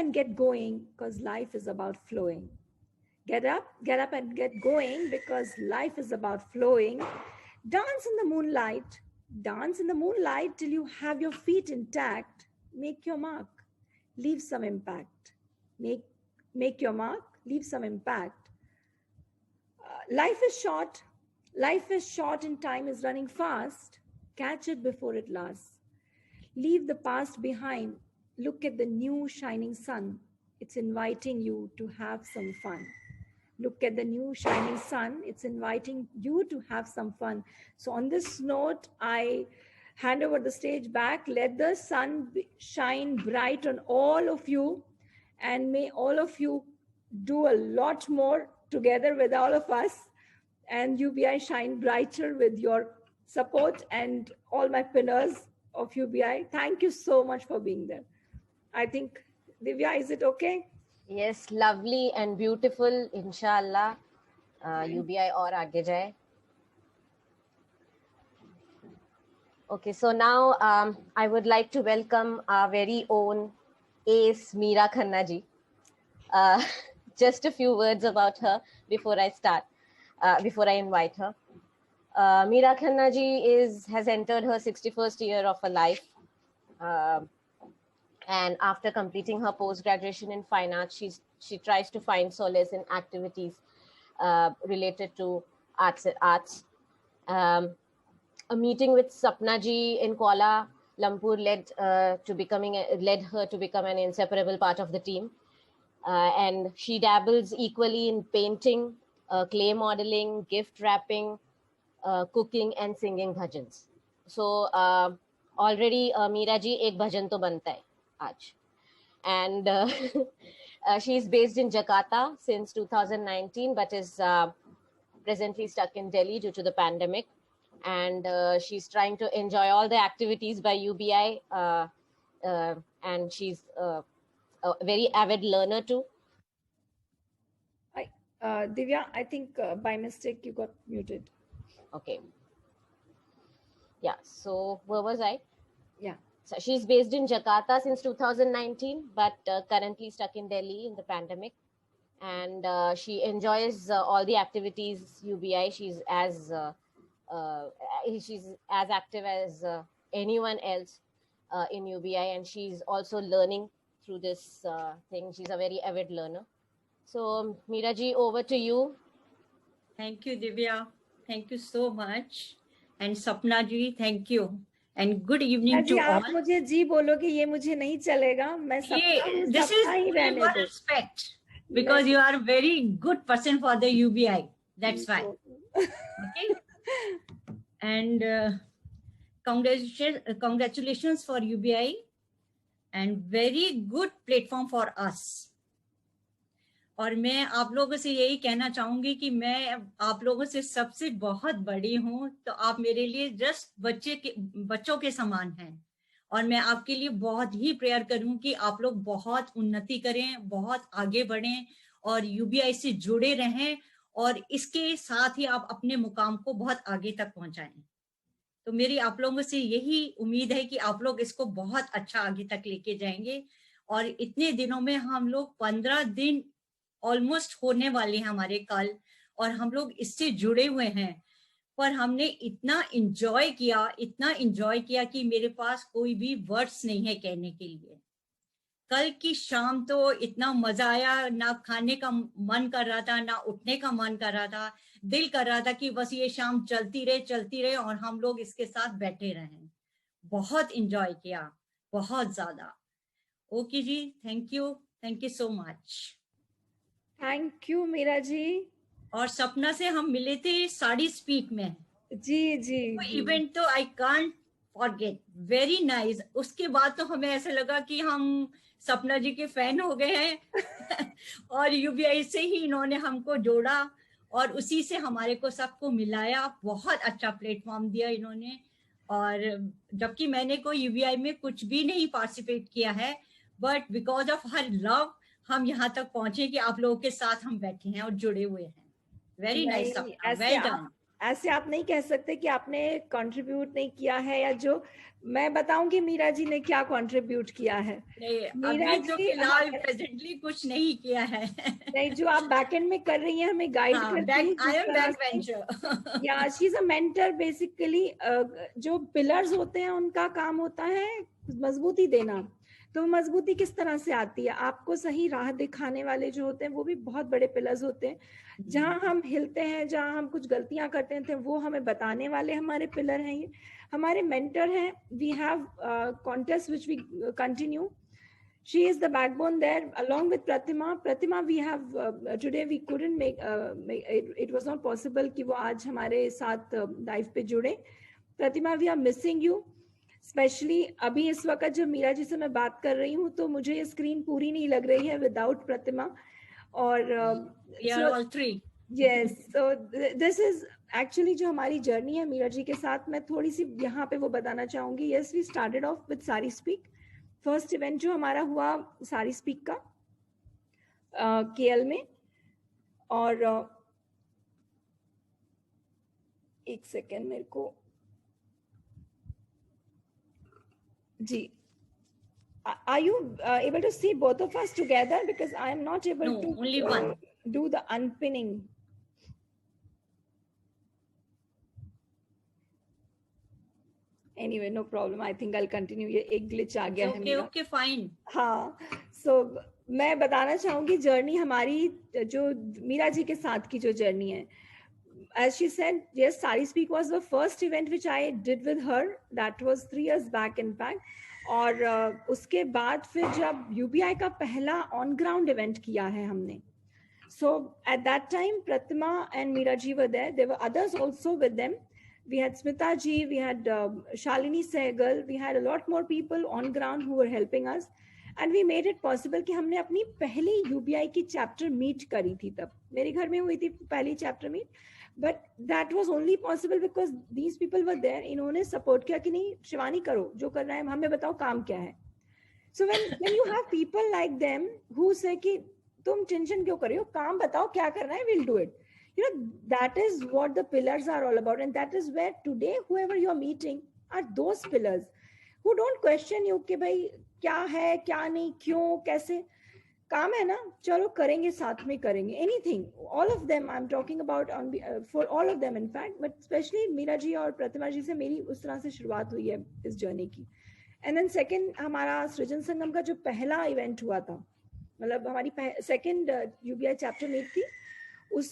and get going, because life is about flowing. Get up and get going, because life is about flowing. Dance in the moonlight till you have your feet intact. Make your mark, leave some impact. Make your mark, leave some impact. Life is short and time is running fast. Catch it before it lasts. Leave the past behind. Look at the new shining sun. It's inviting you to have some fun. Look at the new shining sun. It's inviting you to have some fun. So on this note, I hand over the stage back. Let the sun shine bright on all of you. And may all of you do a lot more together with all of us, and UBI shine brighter with your support and all my pillars of UBI. Thank you so much for being there. I think, Divya, is it okay? Yes, lovely and beautiful. Inshallah, UBI aur aage jaye. Okay, so now I would like to welcome our very own Ace Meera Khanna ji. Just a few words about her before I start, before I invite her. Meera Khanna ji has entered her 61st year of her life. And after completing her post-graduation in fine arts, she tries to find solace in activities related to arts. A meeting with Sapna ji in Kuala Lampur led her to become an inseparable part of the team. And she dabbles equally in painting, clay modeling, gift wrapping, cooking, and singing bhajans. So already Meera ji ek bhajan to banta hai aaj. And she's based in Jakarta since 2019, but is presently stuck in Delhi due to the pandemic. And she's trying to enjoy all the activities by UBI, and she's a very avid learner too. Divya, I think by mistake you got muted. Okay. Yeah, so where was I? Yeah. So she's based in Jakarta since 2019, but currently stuck in Delhi in the pandemic. And she enjoys all the activities UBI. She's as active as anyone else in UBI, and she's also learning through this thing. She's a very avid learner. So Meera ji, over to you. Thank you, Divya. Thank you so much. And Sapna ji, thank you. And good evening to all. आप मुझे जी बोलोगे ये मुझे नहीं चलेगा. मैं this is your respect, because you are a very good person for the UBI. That's why. Okay. And congratulations for UBI, and very good platform for us. और मैं आप लोगों से यही कहना चाहूंगी कि मैं आप लोगों से सबसे बहुत बड़ी हूं, तो आप मेरे लिए जस्ट बच्चों के समान हैं, और मैं आपके लिए बहुत ही प्रेयर करूं कि आप लोग बहुत उन्नति करें, बहुत आगे बढ़ें और यूबीआई से जुड़े रहें, और इसके साथ ही आप अपने मुकाम को बहुत आगे तक पहुंचाएं। तो मेरी आप लोगों से यही उम्मीद है कि आप लोग इसको बहुत अच्छा आगे तक लेके जाएंगे। और इतने दिनों में हम लोग 15 दिन ऑलमोस्ट होने वाले हैं हमारे कल, और हम लोग इससे जुड़े हुए हैं, पर हमने इतना एंजॉय किया कि मेरे पास कोई भी वर्ड्स नहीं है कहने के लिए। कल की शाम तो इतना मजा आया, ना खाने का मन कर रहा था, ना उठने का मन कर रहा था, दिल कर रहा था कि बस ये शाम चलती रहे और हम लोग इसके साथ बैठे रहें। बहुत एंजॉय किया, बहुत ज्यादा। ओके जी, thank you so much. Thank you Meera ji. और सपना से हम मिले थे साड़ी स्पीक में। जी वो इवेंट तो I can't forget, very nice. उसके बाद तो हमें ऐसा लगा कि हम सपना जी के फैन हो गए हैं और यूबीआई से ही इन्होंने हमको जोड़ा और उसी से हमारे को सबको मिलाया। बहुत अच्छा प्लेटफॉर्म दिया इन्होंने, और जबकि मैंने कोई यूबीआई में कुछ भी नहीं पार्टिसिपेट किया है, but because of her love हम यहाँ तक पहुंचे कि आप लोगों के साथ हम बैठे हैं और जुड़े हुए हैं। Very nice, well done. ऐसे आप नहीं कह सकते कि आपने कंट्रीब्यूट नहीं किया है, या जो मैं बताऊं कि मीरा जी ने क्या कंट्रीब्यूट किया है। मीरा जी फिलहाल प्रेजेंटली कुछ नहीं किया है। नहीं, जो आप बैकएंड में कर रही हैं हमें गाइड करती हैं। या she is a mentor basically. जो पिलर्स होते हैं उनका काम होता है मजबूती देना। तो मजबूती किस तरह से आती है? आपको सही राह दिखाने वाले जो होते हैं वो भी बहुत बड़े पिलर्स होते हैं। जहां हम हिलते हैं, जहां हम कुछ गलतियां करते हैं, वो हमें बताने वाले हमारे पिलर हैं, ये हमारे मेंटर हैं। We have contest which we continue. She is the backbone there along with Pratima we have today we couldn't make it was not possible कि वो आज हमारे साथ लाइव पे जुड़े। Pratima, we are missing you specially. अभी इस वक्त जब मीरा जी से मैं बात कर रही हूँ तो मुझे ये स्क्रीन पूरी नहीं लग रही है विदाउट प्रतिमा। और yes, so this is actually जो हमारी जर्नी है मीरा जी के साथ। मैं थोड़ी सी यहाँ पे वो बताना चाहूंगी। Yes, we started off with sari speak. First event जो हमारा हुआ साड़ी स्पीक का केएल में। और एक सेकेंड मेरे को जी, are you able to see both of us together? Because I am not able to only one do the unpinning. Anyway, no problem. I think I'll continue. ये एक glitch आ गया है मेरा। Okay, fine. हाँ, so मैं बताना चाहूंगी journey हमारी जो मीरा जी के साथ की जो जर्नी है। as she said, yes, Sari Speak was the first event which I did with her. That was 3 years back, in fact. और उसके बाद फिर जब UBI का पहला on ground event किया है हमने. So at that time, Pratima and Meera ji were there. There were others also with them. We had Smita ji, we had Shalini Sehgal, we had a lot more people on ground who were helping us. And we made it possible कि हमने अपनी पहली UBI की chapter meet करी थी तब. मेरे घर में हुई थी पहली chapter meet. But that was only possible because these people were there. इन्होंने support किया कि नहीं शिवानी करो जो करना है हमें बताओ काम क्या है. So when you have people like them who say कि तुम टेंशन क्यों कर रही हो काम बताओ क्या करना है we'll do it. You know, that is what the pillars are all about, and that is where today whoever you are meeting are those pillars who don't question you कि भाई क्या है क्या नहीं क्यों कैसे काम है ना चलो करेंगे साथ में करेंगे anything. All of them I'm talking about on for all of them in fact, but especially Meera ji और प्रतिमा जी से मेरी उस तरह से शुरुआत हुई है इस जर्नी की. And then second हमारा सृजन संगम का जो पहला इवेंट हुआ था मतलब हमारी सेकंड UBI चैप्टर मीट थी. उस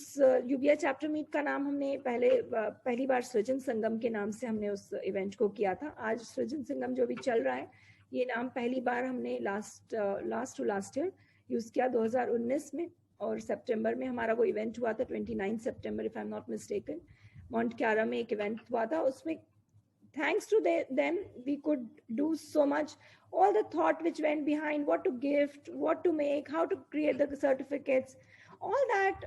UBI चैप्टर मीट का नाम हमने पहली बार सृजन संगम के नाम से हमने उस इवेंट को किया था. आज सृजन संगम जो भी चल रहा है ये नाम पहली बार हमने लास्ट ईयर यूज किया 2019 में और सितंबर में हमारा वो इवेंट हुआ था 29 सितंबर if I am not mistaken. Mount क्यारा में एक इवेंट हुआ था. उसमें thanks to them we could do so much. All the thought which went behind what to gift, what to make, how to create the certificates, all that,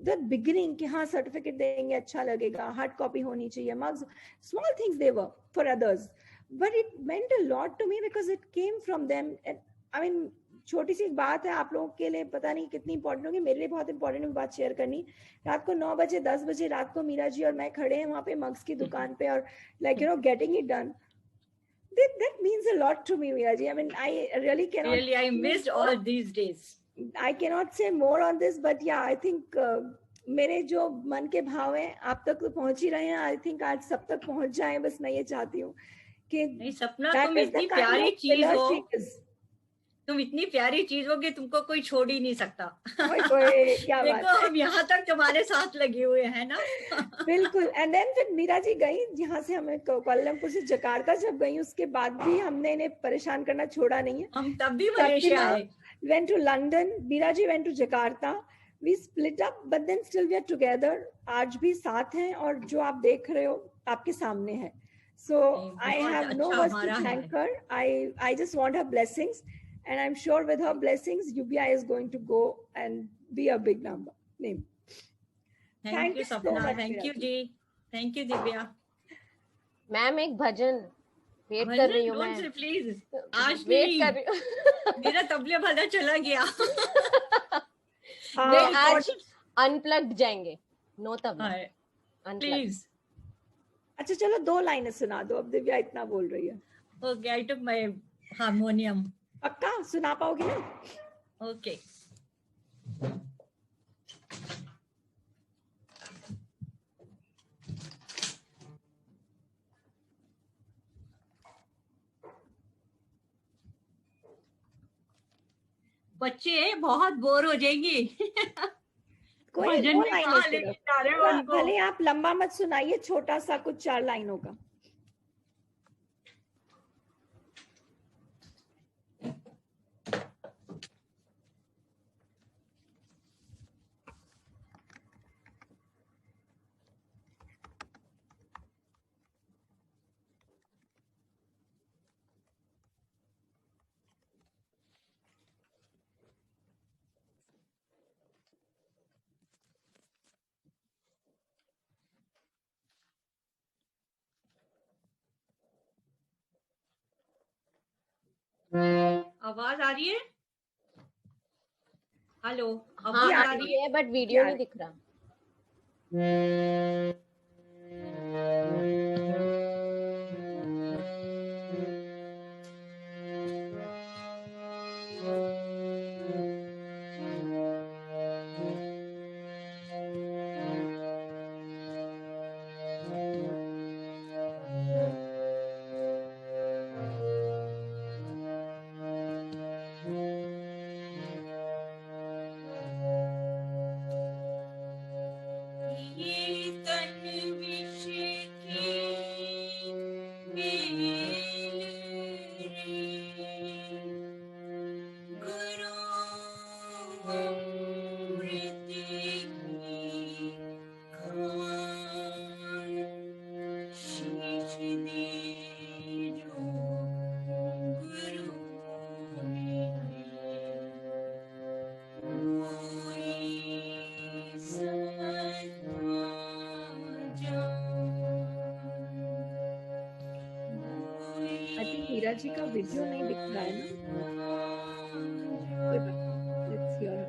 the beginning कि हाँ certificate देंगे अच्छा लगेगा, hard copy होनी चाहिए, mugs, small things they were for others, but it meant a lot to me because it came from them. And I mean छोटी सी बात है आप लोगों के लिए पता नहीं कितनी इंपॉर्टेंट होगी, मेरे लिए बहुत इंपॉर्टेंट बात शेयर करनी. रात को 9 बजे 10 बजे रात को मीरा जी और मैं खड़े हैं वहां पे मग्स की दुकान पे और like you know getting it done. That means a lot to me, Meera ji. I mean, I really cannot. Really, I missed all these days. I cannot say more on this, but yeah, I think मेरे जो मन के भाव हैं आप तक तो पहुंच ही रहे हैं. I think आज सब तक पहुंच जाएं, बस मैं ये चाहती हूँ कि नहीं सपना तुम इतनी प्यारी चीज हो, तुम इतनी प्यारी चीज हो कि तुमको कोई छोड़ ही नहीं सकता. क्या देखो हम यहाँ तक तुम्हारे साथ लगे हुए हैं ना. बिल्कुल. एंड देन फिर मीरा जी गई यहाँ से, हमें कुआलालंपुर से जकार्ता जब गई उसके बाद भी हमने इन्हें परेशान करना छोड़ा नहीं है. हम तब भी मलेशिया आए. Went to London, Meera ji went to Jakarta. We split up, but then still we are together. आज भी साथ हैं और जो आप देख रहे हो आपके सामने है. So I have no words to thank her. I just want her blessings. And I'm sure with her blessings, UBI is going to go and be a big name. Thank you, Sapna. So much, thank you, Ji. Thank you, Divya. Ma'am एक भजन wait कर रही हूँ मैं. Please आज wait कर रही हूँ. मेरा तबले भला चला गया. आज अनप्लग्ड जाएंगे. No tabla please. अच्छा चलो 2 लाइनें सुना दो. अब दिव्या इतना बोल रही है. Okay I took my harmonium. पक्का सुना पाओगी ना? ओके. बच्चे बहुत बोर हो जाएंगे. कोई भले आप लंबा मत सुनाइए, छोटा सा कुछ 4 लाइनों का. आवाज आ रही है? हेलो. हाँ आ रही है बट वीडियो नहीं दिख रहा. तन जी का वीडियो नहीं दिख रहा है ना, कोई बात नहीं, let's hear her.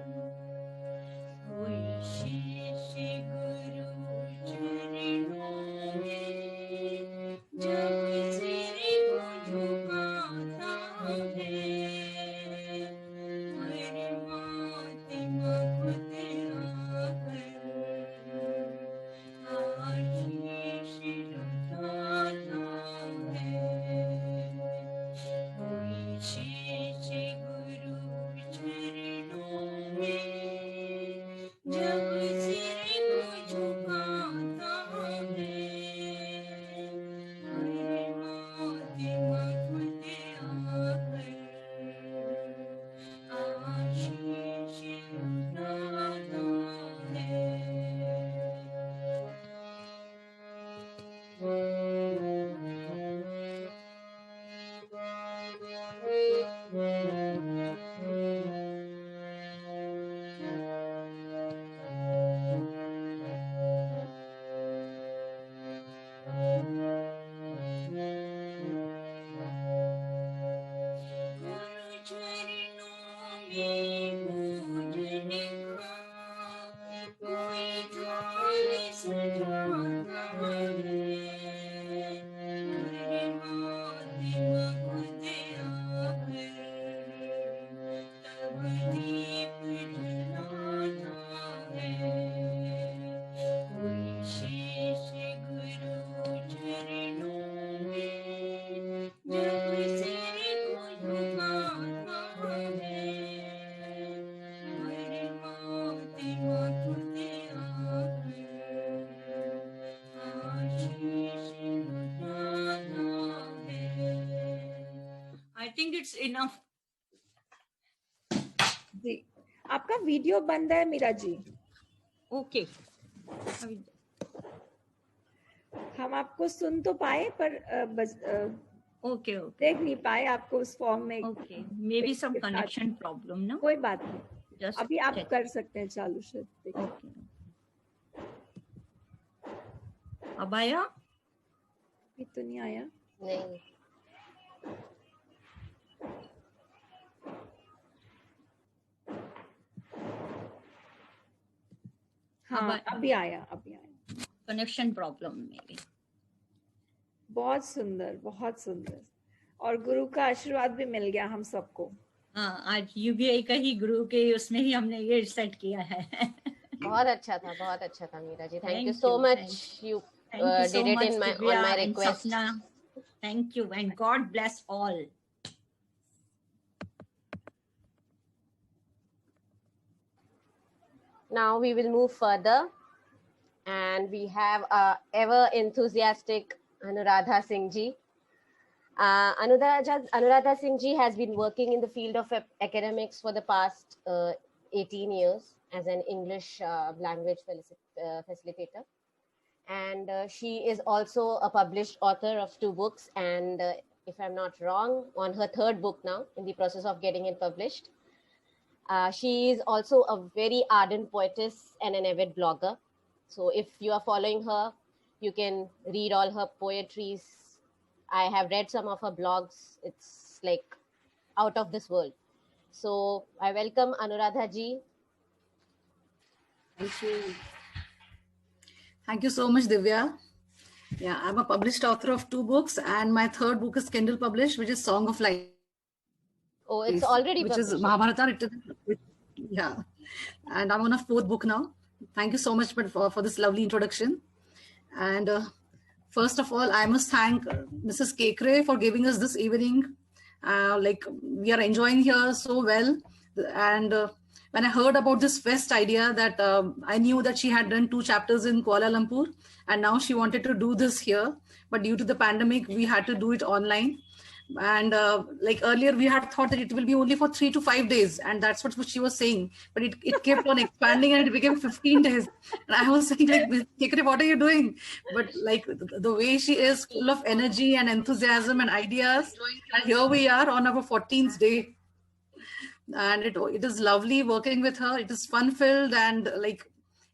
I think it's enough. जी, आपका वीडियो बंद है मीरा जी. Okay. हम आपको सुन तो पाए पर Okay. देख नहीं पाए आपको उस फॉर्म में. Okay. Maybe some connection problem, no? कोई बात नहीं. Just अभी आप check. कर सकते हैं चालू से. Okay. अब आया? अभी तो नहीं आया. नहीं. हाँ, अभी आया. Connection problem maybe. बहुत सुंदर और गुरु का आशीर्वाद भी मिल गया हम सबको. हाँ, आज UBI का ही गुरु के उसमें ही हमने ये सेट किया है. बहुत अच्छा था Meera ji. Thank you so much. You did it in on my request. Thank you and God bless all. Now we will move further, and we have ever enthusiastic Anuradha Singh ji. Anuradha Singh ji has been working in the field of academics for the past 18 years as an English language facilitator. And she is also a published author of 2 books, and if I'm not wrong, on her 3rd book now, in the process of getting it published. She is also a very ardent poetess and an avid blogger. So if you are following her, you can read all her poetries. I have read some of her blogs. It's like out of this world. So I welcome Anuradha ji. Thank you. Thank you so much, Divya. Yeah, I'm a published author of 2 books, and my 3rd book is Kindle published, which is Song of Life. Oh, it's already which published. Is Mahabharata written. Yeah, and I'm on a 4th book now. Thank you so much for this lovely introduction. And first of all, I must thank Mrs. Kekre for giving us this evening. Like, we are enjoying here so well. And when I heard about this fest idea, that I knew that she had done 2 chapters in Kuala Lumpur, and now she wanted to do this here. But due to the pandemic, we had to do it online. And like earlier, we had thought that it will be only for 3 to 5 days, and that's what she was saying. But it kept on expanding, and it became 15 days. And I was saying, like, Kekre, what are you doing? But like the way she is full of energy and enthusiasm and ideas, and here we are on our 14th day. And it is lovely working with her. It is fun-filled and like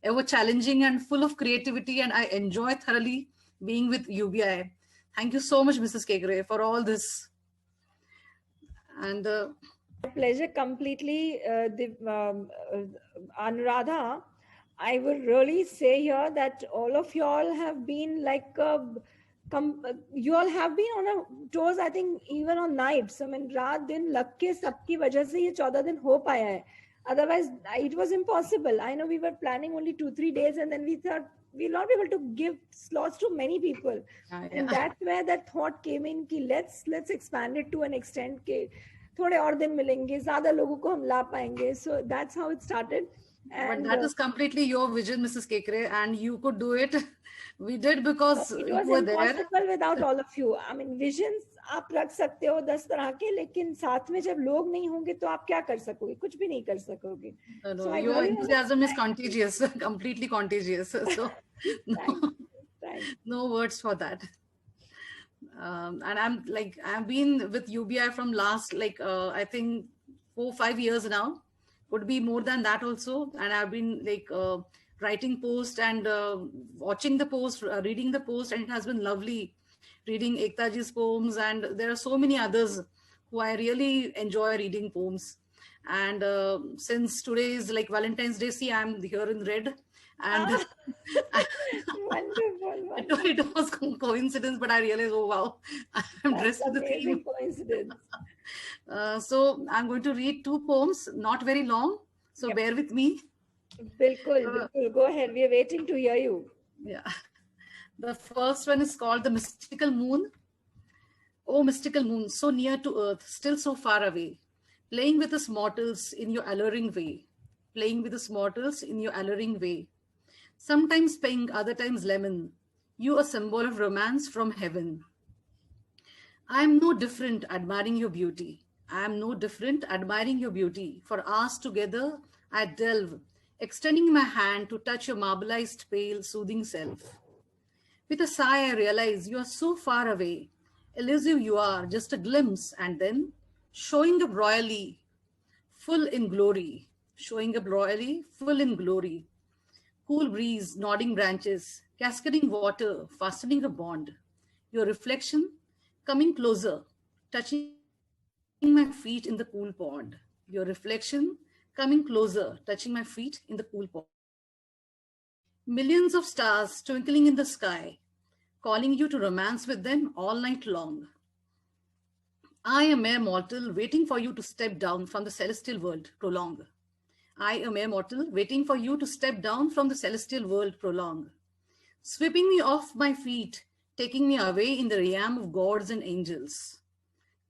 ever challenging and full of creativity, and I enjoy thoroughly being with UBI. Thank you so much, Mrs. Kekre, for all this. And pleasure completely, Anuradha. I would really say here that all of y'all have been like, you all have been on a toes, I think, even on nights. I mean, रात दिन लग के सबकी वजह से ये 14 दिन हो पाया है. Otherwise, it was impossible. I know we were planning only 2-3 days, and then we thought we'll not be able to give slots to many people. And that's where that thought came in कि let's expand it to an extent के थोड़े और दिन मिलेंगे, ज़्यादा लोगों को हम ला पाएंगे. So that's how it started. But that is completely your vision, Mrs. Kekre, and you could do it. We did because it you was were there. impossible without all of you. I mean, visions आप रख सकते हो 10 तरह के, लेकिन साथ में जब लोग नहीं होंगे तो आप क्या कर सकोगे? कुछ भी नहीं कर सकोगे. No, so your enthusiasm is contagious, completely contagious. So no words for that. And I've been with UBI from last I think 4-5 years now. Could be more than that also. And I've been writing posts and watching the post, reading the post, and it has been lovely reading Ekta Ji's poems. And there are so many others who I really enjoy reading poems. And since today is Valentine's Day, see, I'm here in red. And wonderful. It was coincidence, but I realized, oh wow, I'm dressed with the theme. Coincidence. So I'm going to read 2 poems, not very long. So bear with me. Bilkul. Go ahead. We are waiting to hear you. Yeah. The first one is called The Mystical Moon. Oh, mystical moon, so near to earth, still so far away, playing with us mortals in your alluring way, playing with us mortals in your alluring way. Sometimes pink, other times lemon, you a symbol of romance from heaven. I am no different admiring your beauty. I am no different admiring your beauty. For hours together, I delve, extending my hand to touch your marbleized, pale, soothing self. With a sigh, I realize you are so far away. Elusive you are, just a glimpse, and then showing up royally, full in glory, showing up royally, full in glory. Cool breeze, nodding branches, cascading water, fastening a bond. Your reflection coming closer, touching my feet in the cool pond. Your reflection coming closer, touching my feet in the cool pond. Millions of stars twinkling in the sky, calling you to romance with them all night long. I, a mere mortal, waiting for you to step down from the celestial world, prolong. I, a mere mortal, waiting for you to step down from the celestial world, prolong. Sweeping me off my feet, taking me away in the realm of gods and angels.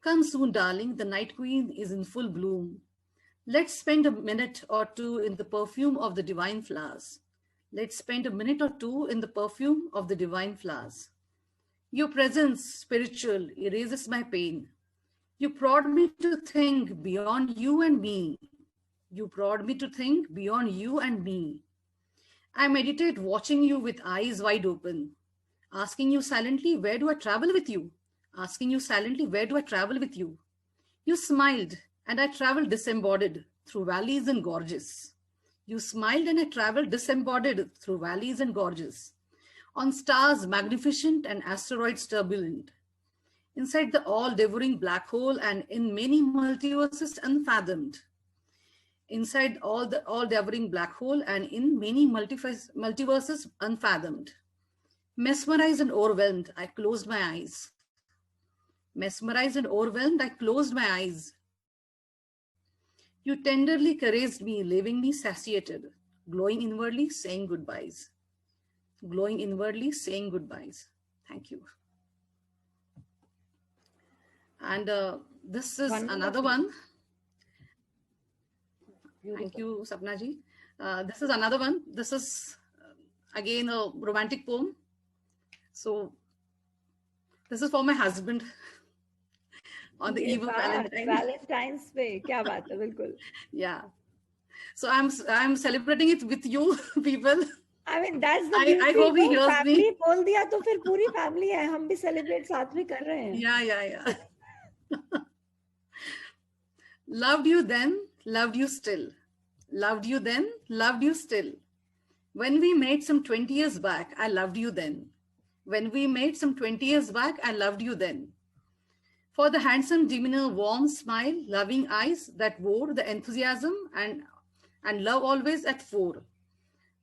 Come soon, darling, the night queen is in full bloom. Let's spend a minute or two in the perfume of the divine flowers. Let's spend a minute or two in the perfume of the divine flowers. Your presence, spiritual, erases my pain. You prod me to think beyond you and me. You prod me to think beyond you and me. I meditate watching you with eyes wide open, asking you silently, where do I travel with you? Asking you silently, where do I travel with you? You smiled, and I traveled disembodied through valleys and gorges. You smiled, and I traveled disembodied through valleys and gorges, on stars magnificent and asteroids turbulent, inside the all-devouring black hole and in many multiverses unfathomed. Inside the all-devouring black hole and in many multiverses unfathomed. Mesmerized and overwhelmed, I closed my eyes. Mesmerized and overwhelmed, I closed my eyes. You tenderly caressed me, leaving me satiated, glowing inwardly, saying goodbyes. Glowing inwardly, saying goodbyes. Thank you. And this is another one. Thank you, Sapna ji. This is another one. This is again a romantic poem. So this is for my husband on the eve of Valentine's Day. Kya baat hai, bilkul. Yeah. So I'm celebrating it with you people. I mean, that's the beauty. I hope he hears me. बोल दिया तो फिर पूरी family है, हम भी celebrate साथ में कर रहे हैं. Yeah. Loved you then, loved you still. Loved you then, loved you still. When we met some 20 years back, I loved you then. When we met some 20 years back, I loved you then. For the handsome demeanor, warm smile, loving eyes that wore the enthusiasm and love always at 4.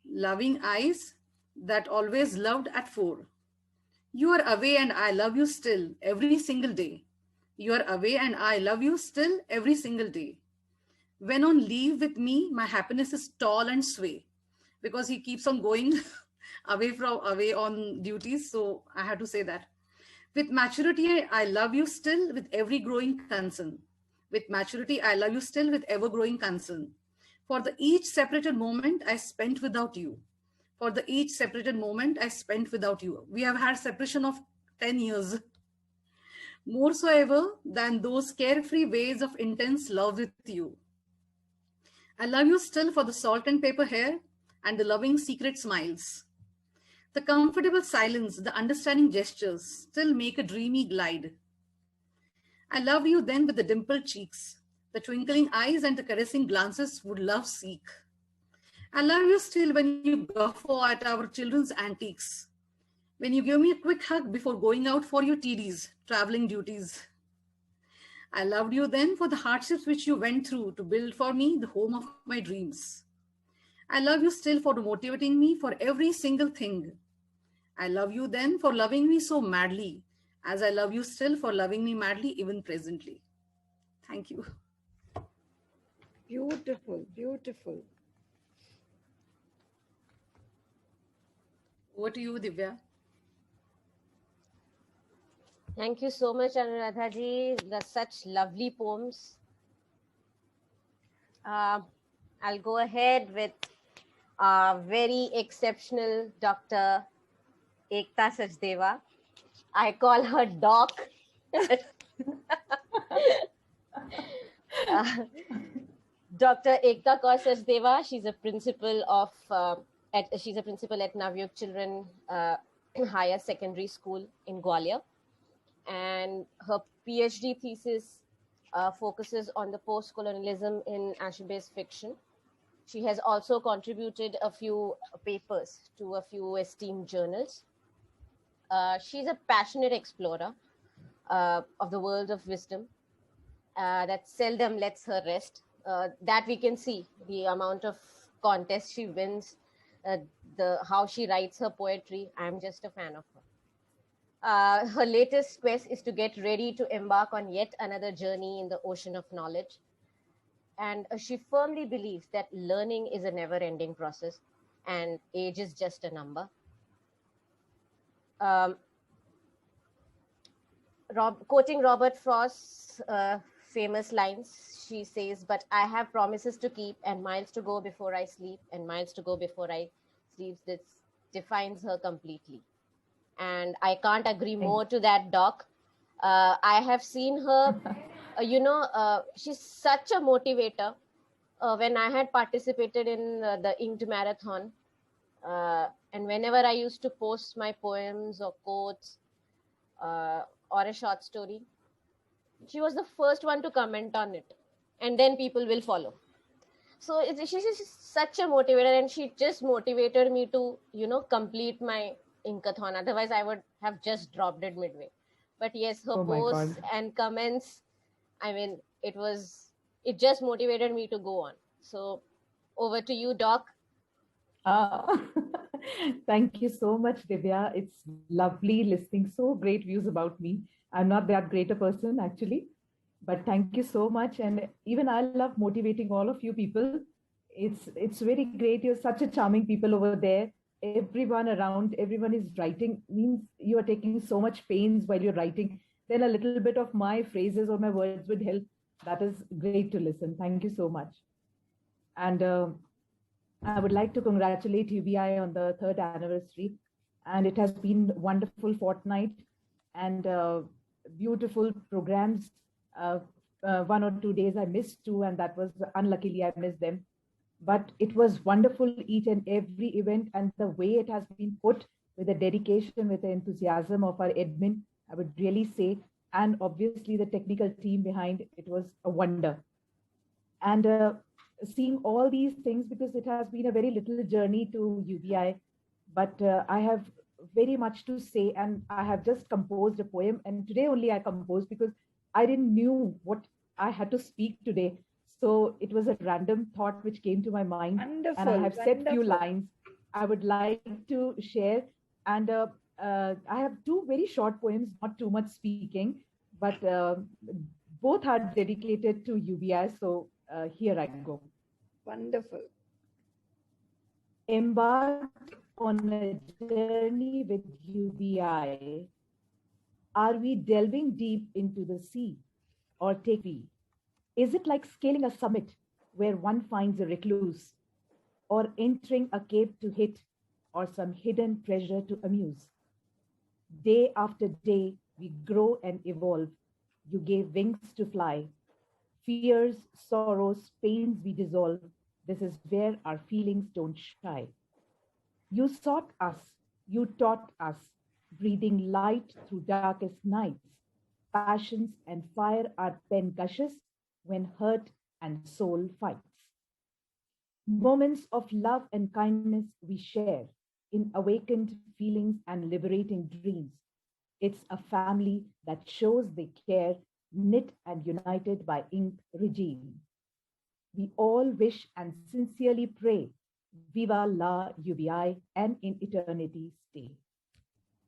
Loving eyes that always loved at 4. You are away and I love you still every single day. You are away and I love you still every single day. When on leave with me, my happiness is tall and sway, because he keeps on going away on duties. So I had to say that. With maturity, I love you still with every growing concern. With maturity, I love you still with ever growing concern. For the each separated moment I spent without you. For the each separated moment I spent without you. We have had separation of 10 years. More so ever than those carefree ways of intense love with you. I love you still for the salt and pepper hair and the loving secret smiles. The comfortable silence, the understanding gestures still make a dreamy glide. I love you then with the dimpled cheeks, the twinkling eyes and the caressing glances would love seek. I love you still when you guffaw at our children's antiques, when you give me a quick hug before going out for your TDs, traveling duties. I loved you then for the hardships which you went through to build for me the home of my dreams. I love you still for motivating me for every single thing. I love you then for loving me so madly, as I love you still for loving me madly even presently. Thank you. Beautiful, beautiful. Over to you, Divya. Thank you so much, Anuradha ji. That's such lovely poems. I'll go ahead with very exceptional Dr. Ekta Sachdeva. I call her Doc. Dr. Ekta Kaur Sachdeva. She's a principal at Navyug Children Higher Secondary School in Gwalior, and her PhD thesis focuses on the post-colonialism in Ashe-based fiction. She has also contributed a few papers to a few esteemed journals. She's a passionate explorer of the world of wisdom that seldom lets her rest. That we can see, the amount of contests she wins, how she writes her poetry. I'm just a fan of her. Her latest quest is to get ready to embark on yet another journey in the ocean of knowledge. And she firmly believes that learning is a never-ending process and age is just a number. Quoting Robert Frost's famous lines, she says, "But I have promises to keep and miles to go before I sleep, and miles to go before I sleep." This defines her completely. And I can't agree more to that, Doc. I have seen her, she's such a motivator. When I had participated in the Inked Marathon, and whenever I used to post my poems or quotes or a short story, she was the first one to comment on it, and then people will follow. So she's just such a motivator, and she just motivated me to, complete my Inkathon. Otherwise, I would have just dropped it midway. But yes, her posts and comments, I mean, it just motivated me to go on. So over to you, Doc. Thank you so much, Divya. It's lovely listening so great views about me. I'm not that great a person, actually, but thank you so much. And even I love motivating all of you people. It's very great. You're such a charming people over there. Everyone around, everyone is writing, means you are taking so much pains while you're writing. Then a little bit of my phrases or my words would help. That is great to listen. Thank you so much. And I would like to congratulate UBI on the 3rd anniversary. And it has been a wonderful fortnight and beautiful programs. 1 or 2 days I missed too, and that was unluckily I missed them. But it was wonderful, each and every event, and the way it has been put with the dedication, with the enthusiasm of our admin, I would really say, and obviously the technical team behind, it was a wonder. And seeing all these things, because it has been a very little journey to UBI, but I have very much to say, and I have just composed a poem, and today only I composed, because I didn't knew what I had to speak today. So it was a random thought which came to my mind. Wonderful. And I have said few Wonderful. lines I would like to share. And I have two very short poems, not too much speaking, but both are dedicated to UBI. So here I go. Wonderful. Embarked on a journey with UBI, are we delving deep into the sea or take we? Is it like scaling a summit where one finds a recluse, or entering a cave to hit, or some hidden treasure to amuse? Day after day, we grow and evolve. You gave wings to fly. Fears, sorrows, pains we dissolve. This is where our feelings don't shy. You sought us, you taught us, breathing light through darkest nights. Passions and fire our pen gushes when hurt and soul fights. Moments of love and kindness we share in awakened feelings and liberating dreams. It's a family that shows they care, knit and united by ink regime. We all wish and sincerely pray, Viva la UBI and in eternity stay.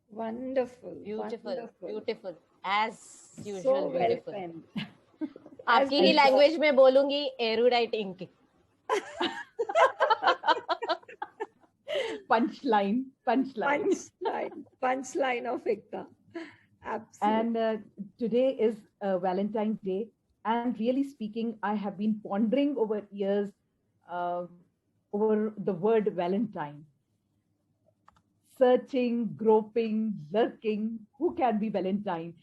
Wonderful. Beautiful, Wonderful. beautiful. As usual, So well beautiful. penned. आपकी ही language में बोलूंगी erudite ink. Punchline. Punchline of Ekta. Absolutely. And today is Valentine's Day. And really speaking, I have been pondering over years over the word Valentine. Searching, groping, lurking, who can be Valentine?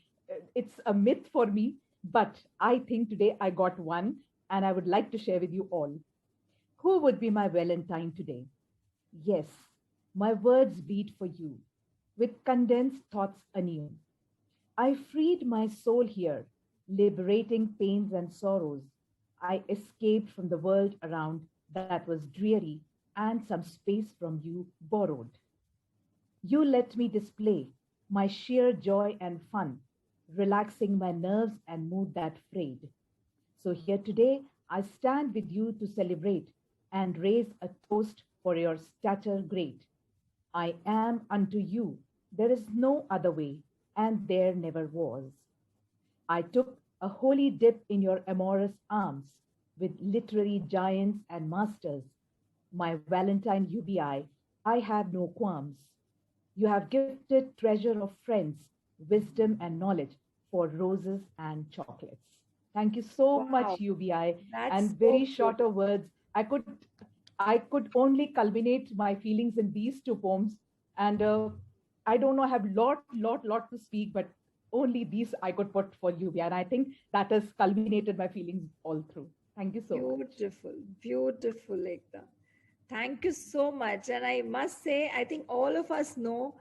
It's a myth for me, but I think today I got one, and I would like to share with you all. Who would be my Valentine today? Yes, my words beat for you, with condensed thoughts anew. I freed my soul here, liberating pains and sorrows. I escaped from the world around that was dreary, and some space from you borrowed. You let me display my sheer joy and fun, relaxing my nerves and mood that frayed. So here today, I stand with you to celebrate and raise a toast for your stature great. I am unto you, there is no other way, and there never was. I took a holy dip in your amorous arms with literary giants and masters. My Valentine UBI, I have no qualms. You have gifted treasure of friends, wisdom and knowledge for roses and chocolates. Thank you so much, UBI. That's and so very good. shorter words. I could only culminate my feelings in these two poems. And I don't know, I have lot to speak, but only these I could put for UBI. And I think that has culminated my feelings all through. Thank you so much. Beautiful, Ekta. Thank you so much. And I must say, I think all of us know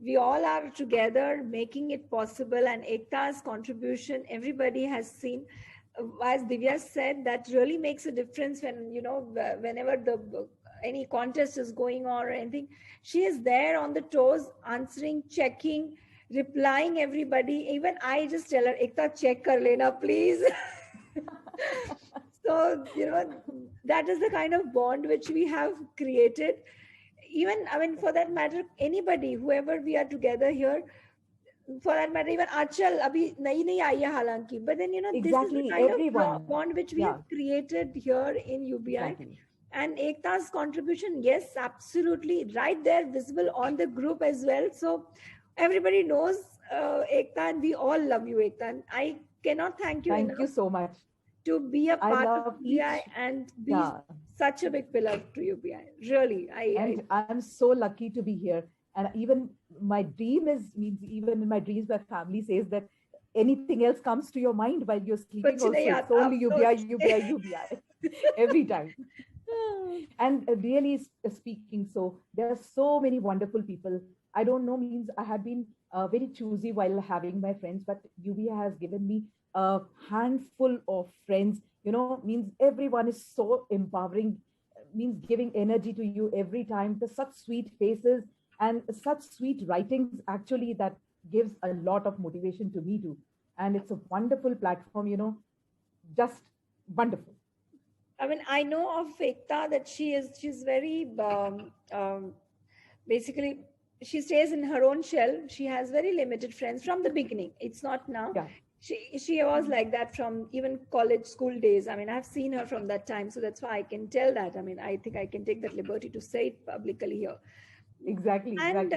we all are together making it possible. And Ekta's contribution, everybody has seen, as Divya said, that really makes a difference when, whenever any contest is going on or anything, she is there on the toes, answering, checking, replying everybody. Even I just tell her, Ekta, check kar lena, please. So, that is the kind of bond which we have created. Even, for that matter, anybody, whoever we are together here, for that matter, even Achal, abhi nahi aayi hai halanki. But then, exactly, this is the kind everyone. of bond which we have created here in UBI. Exactly. And Ekta's contribution, yes, absolutely, right there, visible on the group as well. So everybody knows Ekta, and we all love you, Ekta. And I cannot thank you enough. Thank you so much. To be a part of UBI and be such a big pillar to UBI. Really, I'm so lucky to be here. And even my dream even in my dreams, my family says that anything else comes to your mind while you're sleeping also. It's only UBI, every time. And really speaking, so there are so many wonderful people. I don't know, I have been very choosy while having my friends, but UBI has given me a handful of friends, everyone is so empowering, giving energy to you every time. There's such sweet faces and such sweet writings actually that gives a lot of motivation to me too. and it's a wonderful platform, you know, just wonderful. I mean, I know of Ekta that she's very basically she stays in her own shell. She has very limited friends from the beginning. It's not now. Yeah. She was like that from even college, school days. I mean, I've seen her from that time, so that's why I can tell that. I mean, I think I can take that liberty to say it publicly here. Exactly. And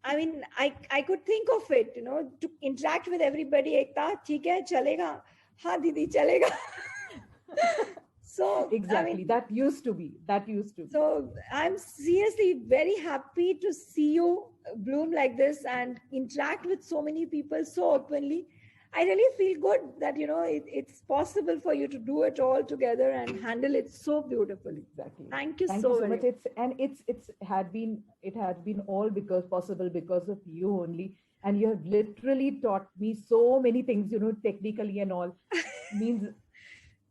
I mean, I could think of it, you know, to interact with everybody. Ekta, theek hai, chalega. Ha, didi, chalega. So exactly, I mean, that used to be. So I'm seriously very happy to see you bloom like this and interact with so many people so openly. I really feel good that, you know, it's possible for you to do it all together and handle it so beautifully. Exactly. Thank you so much. It had been all possible because of you only, and you have literally taught me so many things, you know, technically and all. Means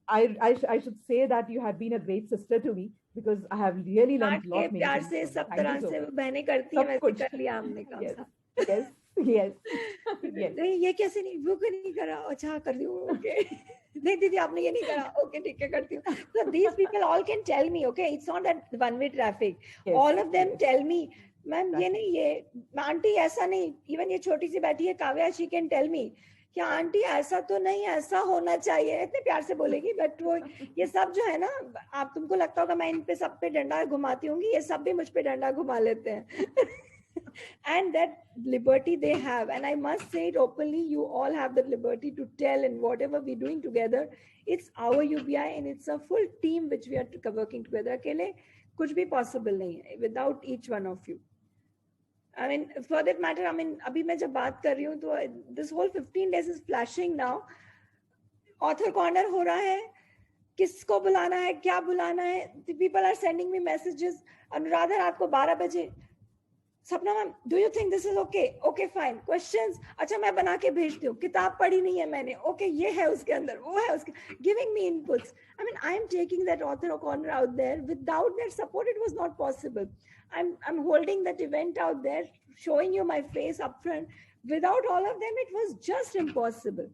I should say that you have been a great sister to me, because I have really learned a lot. प्यार से सब तरह से बहनें करती हैं, वैसे कर लिया हमने काम. Yes. नहीं, ये कैसे नहीं, वो क्यों नहीं करा, अच्छा कर लियो, ओके. नहीं दीदी आपने ये नहीं करा, ओके ठीक है करती हूँ. So these people all can tell me, okay, it's not that one-way traffic. All of them tell me, ma'am ये नहीं, ये आंटी ऐसा नहीं. Even ये छोटी सी बैठी है Kavya, she can tell me क्या आंटी ऐसा तो नहीं, ऐसा होना चाहिए. इतने प्यार से बोलेगी. बट वो ये सब जो है ना, आप तुमको लगता होगा मैं इन पे सब पे डंडा घुमाती होंगी, ये सब भी मुझ पे डंडा घुमा लेते हैं. And that liberty they have, and I must say it openly, you all have the liberty to tell, and whatever we're doing together, it's our UBI and it's a full team which we are working together. अकेले कुछ भी possible नहीं है without each one of you. I mean, for that matter, I mean, अभी मैं जब बात कर रही हूँ तो this whole 15 days is flashing now. Author corner हो रहा है, किसको बुलाना है, क्या बुलाना है. The people are sending me messages. Anuradha रात को 12 बजे, सपना ma'am, do you think this is okay? Okay, fine. Questions? अच्छा मैं बना के भेजती हूँ. किताब पढ़ी नहीं है मैंने. Okay, ये है उसके अंदर, वो है उसके. Giving me inputs. I mean, I am taking that author corner out there. Without their support, it was not possible. I'm holding that event out there, showing you my face up front. Without all of them, it was just impossible.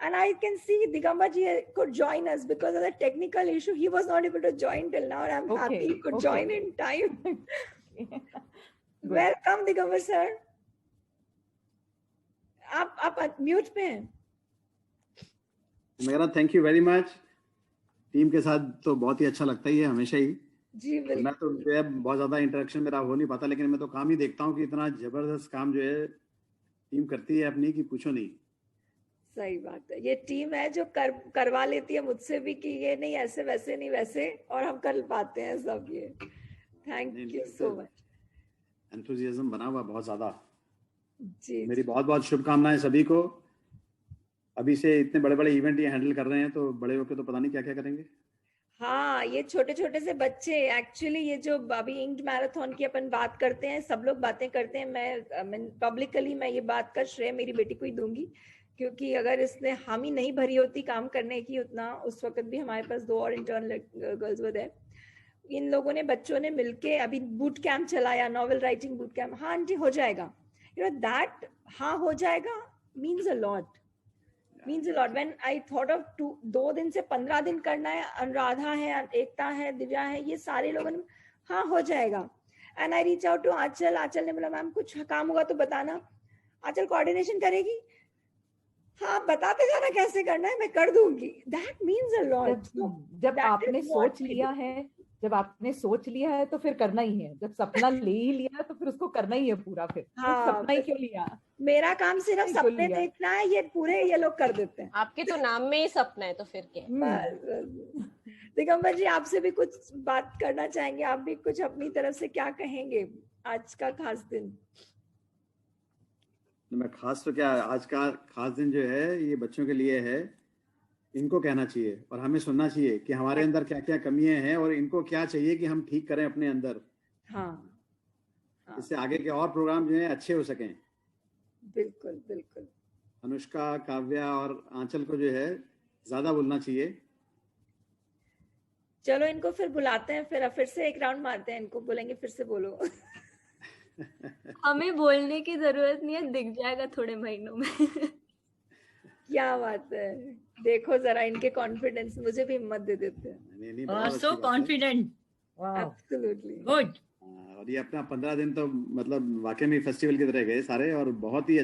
And I can see Digambar ji could join us because of the technical issue. He was not able to join till now. And I'm happy he could join in time. Welcome Digambar sir. आप mute पे हैं. मेरा thank you very much. Team के साथ तो बहुत ही अच्छा लगता ही है हमेशा ही. जी बिल्कुल. मैं तो जो है बहुत ज्यादा इंटरेक्शन मेरा हो नहीं पाता, लेकिन मैं तो काम ही देखता हूँ कि इतना जबरदस्त काम जो है टीम करती है अपनी, की पूछो नहीं. सही बात है. ये टीम है जो करवा लेती है मुझसे भी कि ये नहीं ऐसे वैसे नहीं वैसे, और हम कर पाते हैं सब ये. Thank you so much. Enthusiasm बना हुआ बहुत ज्यादा. जी मेरी बहुत बहुत शुभकामनाएं सभी को. अभी से इतने बड़े बड़े इवेंट ये हैंडल कर रहे हैं, तो बड़े होके तो पता नहीं क्या क्या करेंगे. हाँ, ये छोटे छोटे से बच्चे एक्चुअली, ये जो अभी इंक्ड मैराथन की अपन बात करते हैं, सब लोग बातें करते हैं. मैं पब्लिकली मैं ये बात का श्रेय मेरी बेटी को ही दूंगी, क्योंकि अगर इसने हामी नहीं भरी होती काम करने की उतना, उस वक्त भी हमारे पास 2 और इंटर्न गर्ल्स वर देयर. इन लोगों ने, बच्चों ने मिलके अभी बूट कैंप चलाया, नॉवेल राइटिंग बूट कैंप. हाँ आंटी हो जाएगा, यू नो दैट, हाँ हो जाएगा means a lot. Means a lot. When I thought of 2 दिन से 15 दिन करना है, अनुराधा है, एकता है, दिव्या है, ये सारे लोगों ने हाँ हो जाएगा. And I reach out to Anchal. Anchal ने बोला मैम कुछ काम होगा तो बताना. आंचल कोऑर्डिनेशन करेगी. हाँ बताते जाना कैसे करना है, मैं कर दूंगी. That means a lot. जब आपने सोच लिया है, जब आपने सोच लिया है तो फिर करना ही है. जब सपना ले ही लिया तो फिर उसको करना ही है पूरा. फिर हाँ, सपना ही क्यों लिया. मेरा काम सिर्फ सपने देखना है, ये पूरे ये लोग कर देते हैं. आपके तो नाम में ही सपना है, तो फिर क्या. दिगंबर जी आपसे भी कुछ बात करना चाहेंगे. आप भी कुछ अपनी तरफ से क्या कहेंगे आज का खास दिन. मैं खास तो क्या, आज का खास दिन जो है ये बच्चों के लिए है. इनको कहना चाहिए और हमें सुनना चाहिए कि हमारे अंदर क्या क्या कमियां हैं और इनको क्या चाहिए कि हम ठीक करें अपने अंदर. हाँ. इससे आगे के और प्रोग्राम जो है अच्छे हो सकें. बिल्कुल बिल्कुल. अनुष्का, काव्या और आंचल को जो है ज्यादा बोलना चाहिए. चलो इनको फिर बुलाते हैं, फिर से एक राउंड मारते हैं. इनको बोलेंगे फिर से बोलो. हमें बोलने की जरूरत नहीं है, दिख जाएगा थोड़े महीनों में. क्या बात है, देखो जरा इनके कॉन्फिडेंस मुझे भी हिम्मत दे देते हैं। नहीं, बहुत अच्छी सो बात है। Confident, absolutely good. और ये अपना 15 दिन तो मतलब वाकई में फेस्टिवल की तरह गए सारे, और बहुत ही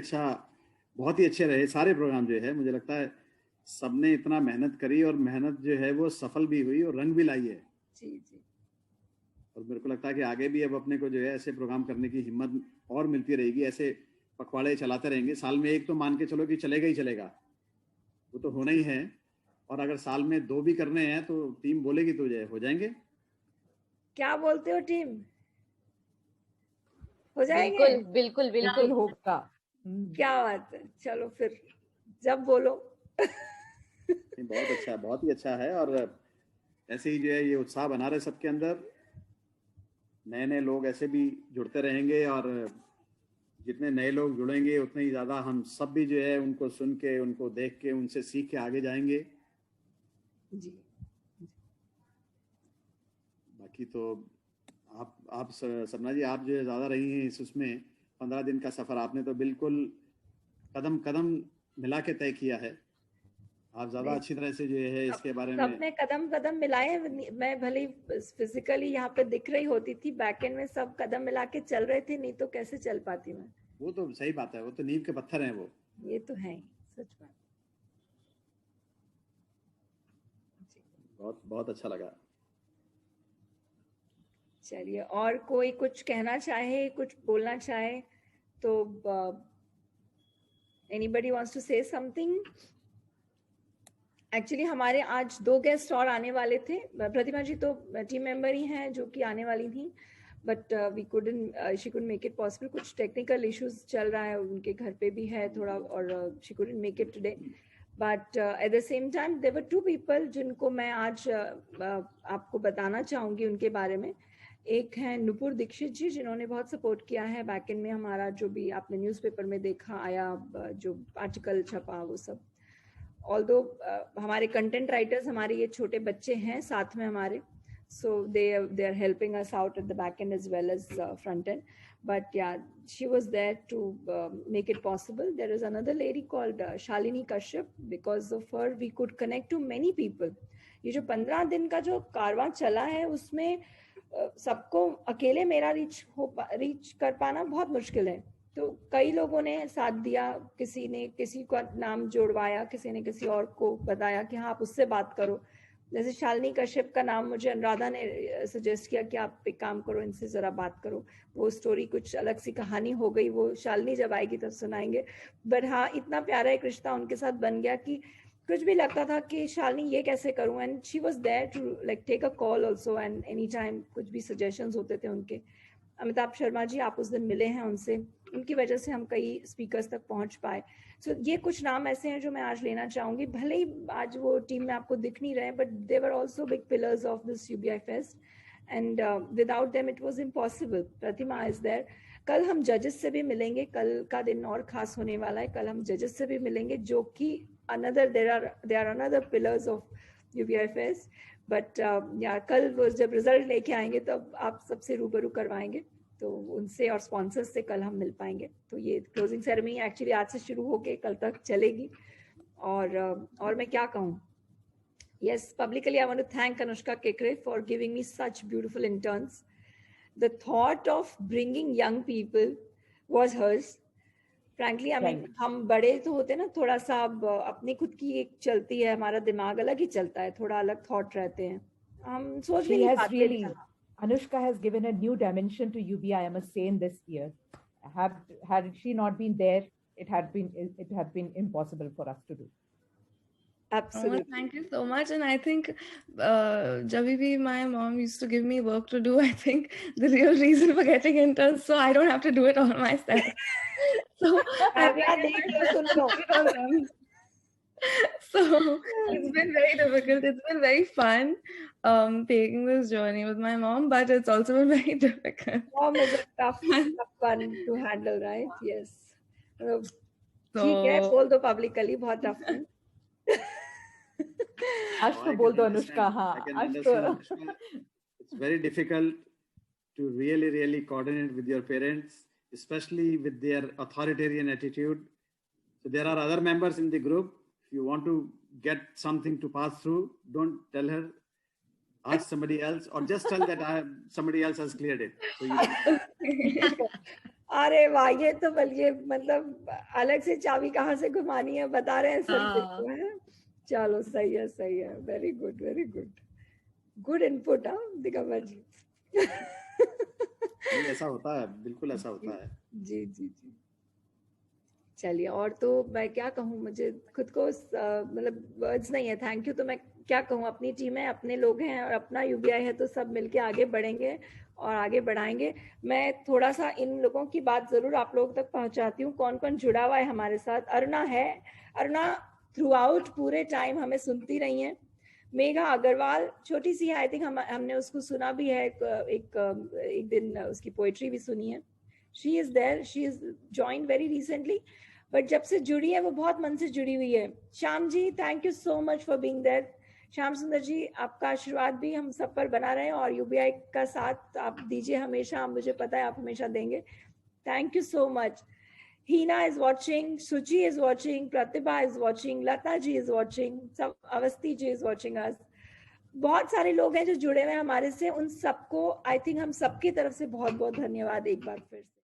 अच्छे रहे सारे प्रोग्राम जो है। मुझे लगता है सबने इतना मेहनत करी, और मेहनत जो है वो सफल भी हुई और रंग भी लाई है। जी जी। और मेरे को लगता है कि आगे भी अब अपने को जो है ऐसे प्रोग्राम करने की हिम्मत और मिलती रहेगी, ऐसे पखवाड़े चलाते रहेंगे। साल में एक तो मान के चलो कि चलेगा ही चलेगा, वो तो होना ही है। और अगर साल में 2 भी करने हैं तो टीम बोलेगी तो हो जाएंगे। क्या बोलते हो टीम, हो जाएंगे? बिल्कुल बिल्कुल बिल्कुल बिल्कुल। होगा। क्या बात है, चलो फिर जब बोलो। बहुत ही अच्छा है। और ऐसे ही जो है ये उत्साह बना रहे सबके अंदर, नए नए लोग ऐसे भी जुड़ते रहेंगे, और जितने नए लोग जुड़ेंगे उतने ही ज्यादा हम सब भी जो है उनको सुन के, उनको देख के, उनसे सीख के आगे जाएंगे। जी। बाकी तो आप सपना जी, आप जो है ज्यादा रही हैं उसमें 15 दिन का सफर आपने तो बिल्कुल कदम कदम मिला के तय किया है। आप ज्यादा अच्छी तरह से जो है इसके बारे में। सबने कदम कदम मिलाए। मैं भले फिजिकली यहाँ पे दिख रही होती थी, बैक एंड में सब कदम मिला के चल रहे थे, नहीं तो कैसे चल पाती मैं। वो तो सही बात है, वो तो नींव के पत्थर हैं वो। ये तो है ही, सच बात। बहुत बहुत अच्छा लगा। चलिए, और कोई कुछ कहना चाहे, कुछ बोलना चाहे तो anybody wants to say something? Actually हमारे आज 2 गेस्ट और आने वाले थे। प्रतिमा जी तो टीम मेंबर ही हैं जो कि आने वाली थी, but we couldn't she couldn't make it possible. कुछ टेक्निकल इश्यूज चल रहा है, उनके घर पे भी है थोड़ा, और she couldn't make it today. But at the same time there were 2 people जिनको मैं आज आपको बताना चाहूँगी उनके बारे में। एक है नुपुर दीक्षित जी, जिन्होंने बहुत सपोर्ट किया है बैक एंड में हमारा, जो भी आपने न्यूज़पेपर में देखा आया, जो आर्टिकल छपा वो सब। ऑल्दो हमारे कंटेंट राइटर्स हमारे ये छोटे बच्चे हैं साथ में हमारे, so they are helping us out at the back end as well as front end. But yeah, she was there to make it possible. There is another lady called Shalini Kashyap. Because of her we could connect to many people. ये जो 15 दिन का जो कारवां चला है उसमें सबको अकेले मेरा रीच कर पाना बहुत मुश्किल है, तो कई लोगों ने साथ दिया। किसी ने किसी का नाम जोड़वाया, किसी ने किसी और को बताया कि हाँ आप उससे बात करो। जैसे शालिनी कश्यप का नाम मुझे अनुराधा ने सजेस्ट किया कि आप एक काम करो, इनसे ज़रा बात करो। वो स्टोरी कुछ अलग सी कहानी हो गई, वो शालिनी जब आएगी तब सुनाएंगे। बट हाँ, इतना प्यारा एक रिश्ता उनके साथ बन गया कि कुछ भी लगता था कि शालिनी ये कैसे करूँ, and she was there to like take a call also, and any time कुछ भी सजेशंस होते थे उनके। अमिताभ शर्मा जी, आप उस दिन मिले हैं उनसे, उनकी वजह से हम कई स्पीकर्स तक पहुंच पाए। सो ये कुछ नाम ऐसे हैं जो मैं आज लेना चाहूँगी। भले ही आज वो टीम में आपको दिख नहीं रहे, but they were also big pillars of this UBI fest, and without them it was impossible. Pratima is there. कल हम जजेस से भी मिलेंगे, कल का दिन और खास होने वाला है। कल हम जजेस से भी मिलेंगे जो कि they are another pillars of UBI fest. But या कल वो जब रिजल्ट लेके आएंगे तब आप सबसे रूबरू करवाएंगे, तो उनसे और स्पॉन्सर्स से कल हम मिल पाएंगे। तो ये क्लोजिंग सेरेमनी एक्चुअली आज से शुरू होके कल तक चलेगी। और मैं क्या कहूँ, yes, publicly I want to thank Anushka Kekre for giving me such beautiful interns. The thought of bringing young people was hers. Frankly, I mean, हम बड़े तो होते ना, थोड़ा सा अपनी खुद की एक चलती है, हमारा दिमाग अलग ही चलता है, थोड़ा अलग थॉट रहते हैं, हम सोच भी नहीं पाते। Really, Anushka has given a new dimension to UBI, I must say, in this year. Had she not been there, it had been impossible for us to do. Absolutely. Oh, thank you so much. And I think Javi, my mom used to give me work to do. I think the real reason for getting interns, so I don't have to do it all myself. So so it's been very difficult. It's been very fun taking this journey with my mom, but it's also been very difficult. Mom is a tough one to handle, right? Yes. ठीक है, बोल दो publicly, बहुत tough है। आज तो बोल दो अनुष्का। हाँ, आज तो it's very difficult to really coordinate with your parents, especially with their authoritarian attitude. So there are other members in the group if you want to get something to pass through, don't tell her, ask somebody else, or just tell that somebody else has cleared it. So you अरे वाह, ये तो बल्कि मतलब अलग से चाबी कहाँ से घुमानी है बता रहे हैं सर को, है? चलो सही है, वेरी गुड, गुड इनपुट। हाँ दिगंबर जी। ऐसा होता है, बिल्कुल ऐसा होता है। जी। चलिए, और तो मैं क्या कहूँ, मुझे खुद को मतलब वर्ड्स नहीं है, थैंक यू। तो मैं क्या कहूँ, अपनी टीम है, अपने लोग हैं और अपना यूबीआई है, तो सब मिलके आगे बढ़ेंगे और आगे बढ़ाएंगे। मैं थोड़ा सा इन लोगों की बात जरूर आप लोगों तक पहुंचाती हूँ, कौन कौन जुड़ा हुआ है हमारे साथ। अरुणा है, अरुणा थ्रू आउट पूरे टाइम हमें सुनती रही है। मेघा अग्रवाल छोटी सी है, आई थिंक हमने उसको सुना भी है, एक दिन उसकी पोइट्री भी सुनी है। She is there, she is join very recently, but जब से जुड़ी है वो बहुत मन से जुड़ी हुई है। Shyam ji, thank you so much for being there. Shyam Sundar ji, आपका आशीर्वाद भी हम सब पर बना रहे, और यूबीआई का साथ आप दीजिए हमेशा, मुझे पता है आप हमेशा देंगे। Thank you so much. Hina is watching, Suchi is watching, Pratibha is watching, Lata ji is watching, सब Awasthi ji is watching us। बहुत सारे लोग हैं जो जुड़े हुए हैं हमारे से, उन सबको आई थिंक हम सबकी तरफ से बहुत बहुत धन्यवाद एक बार फिर से।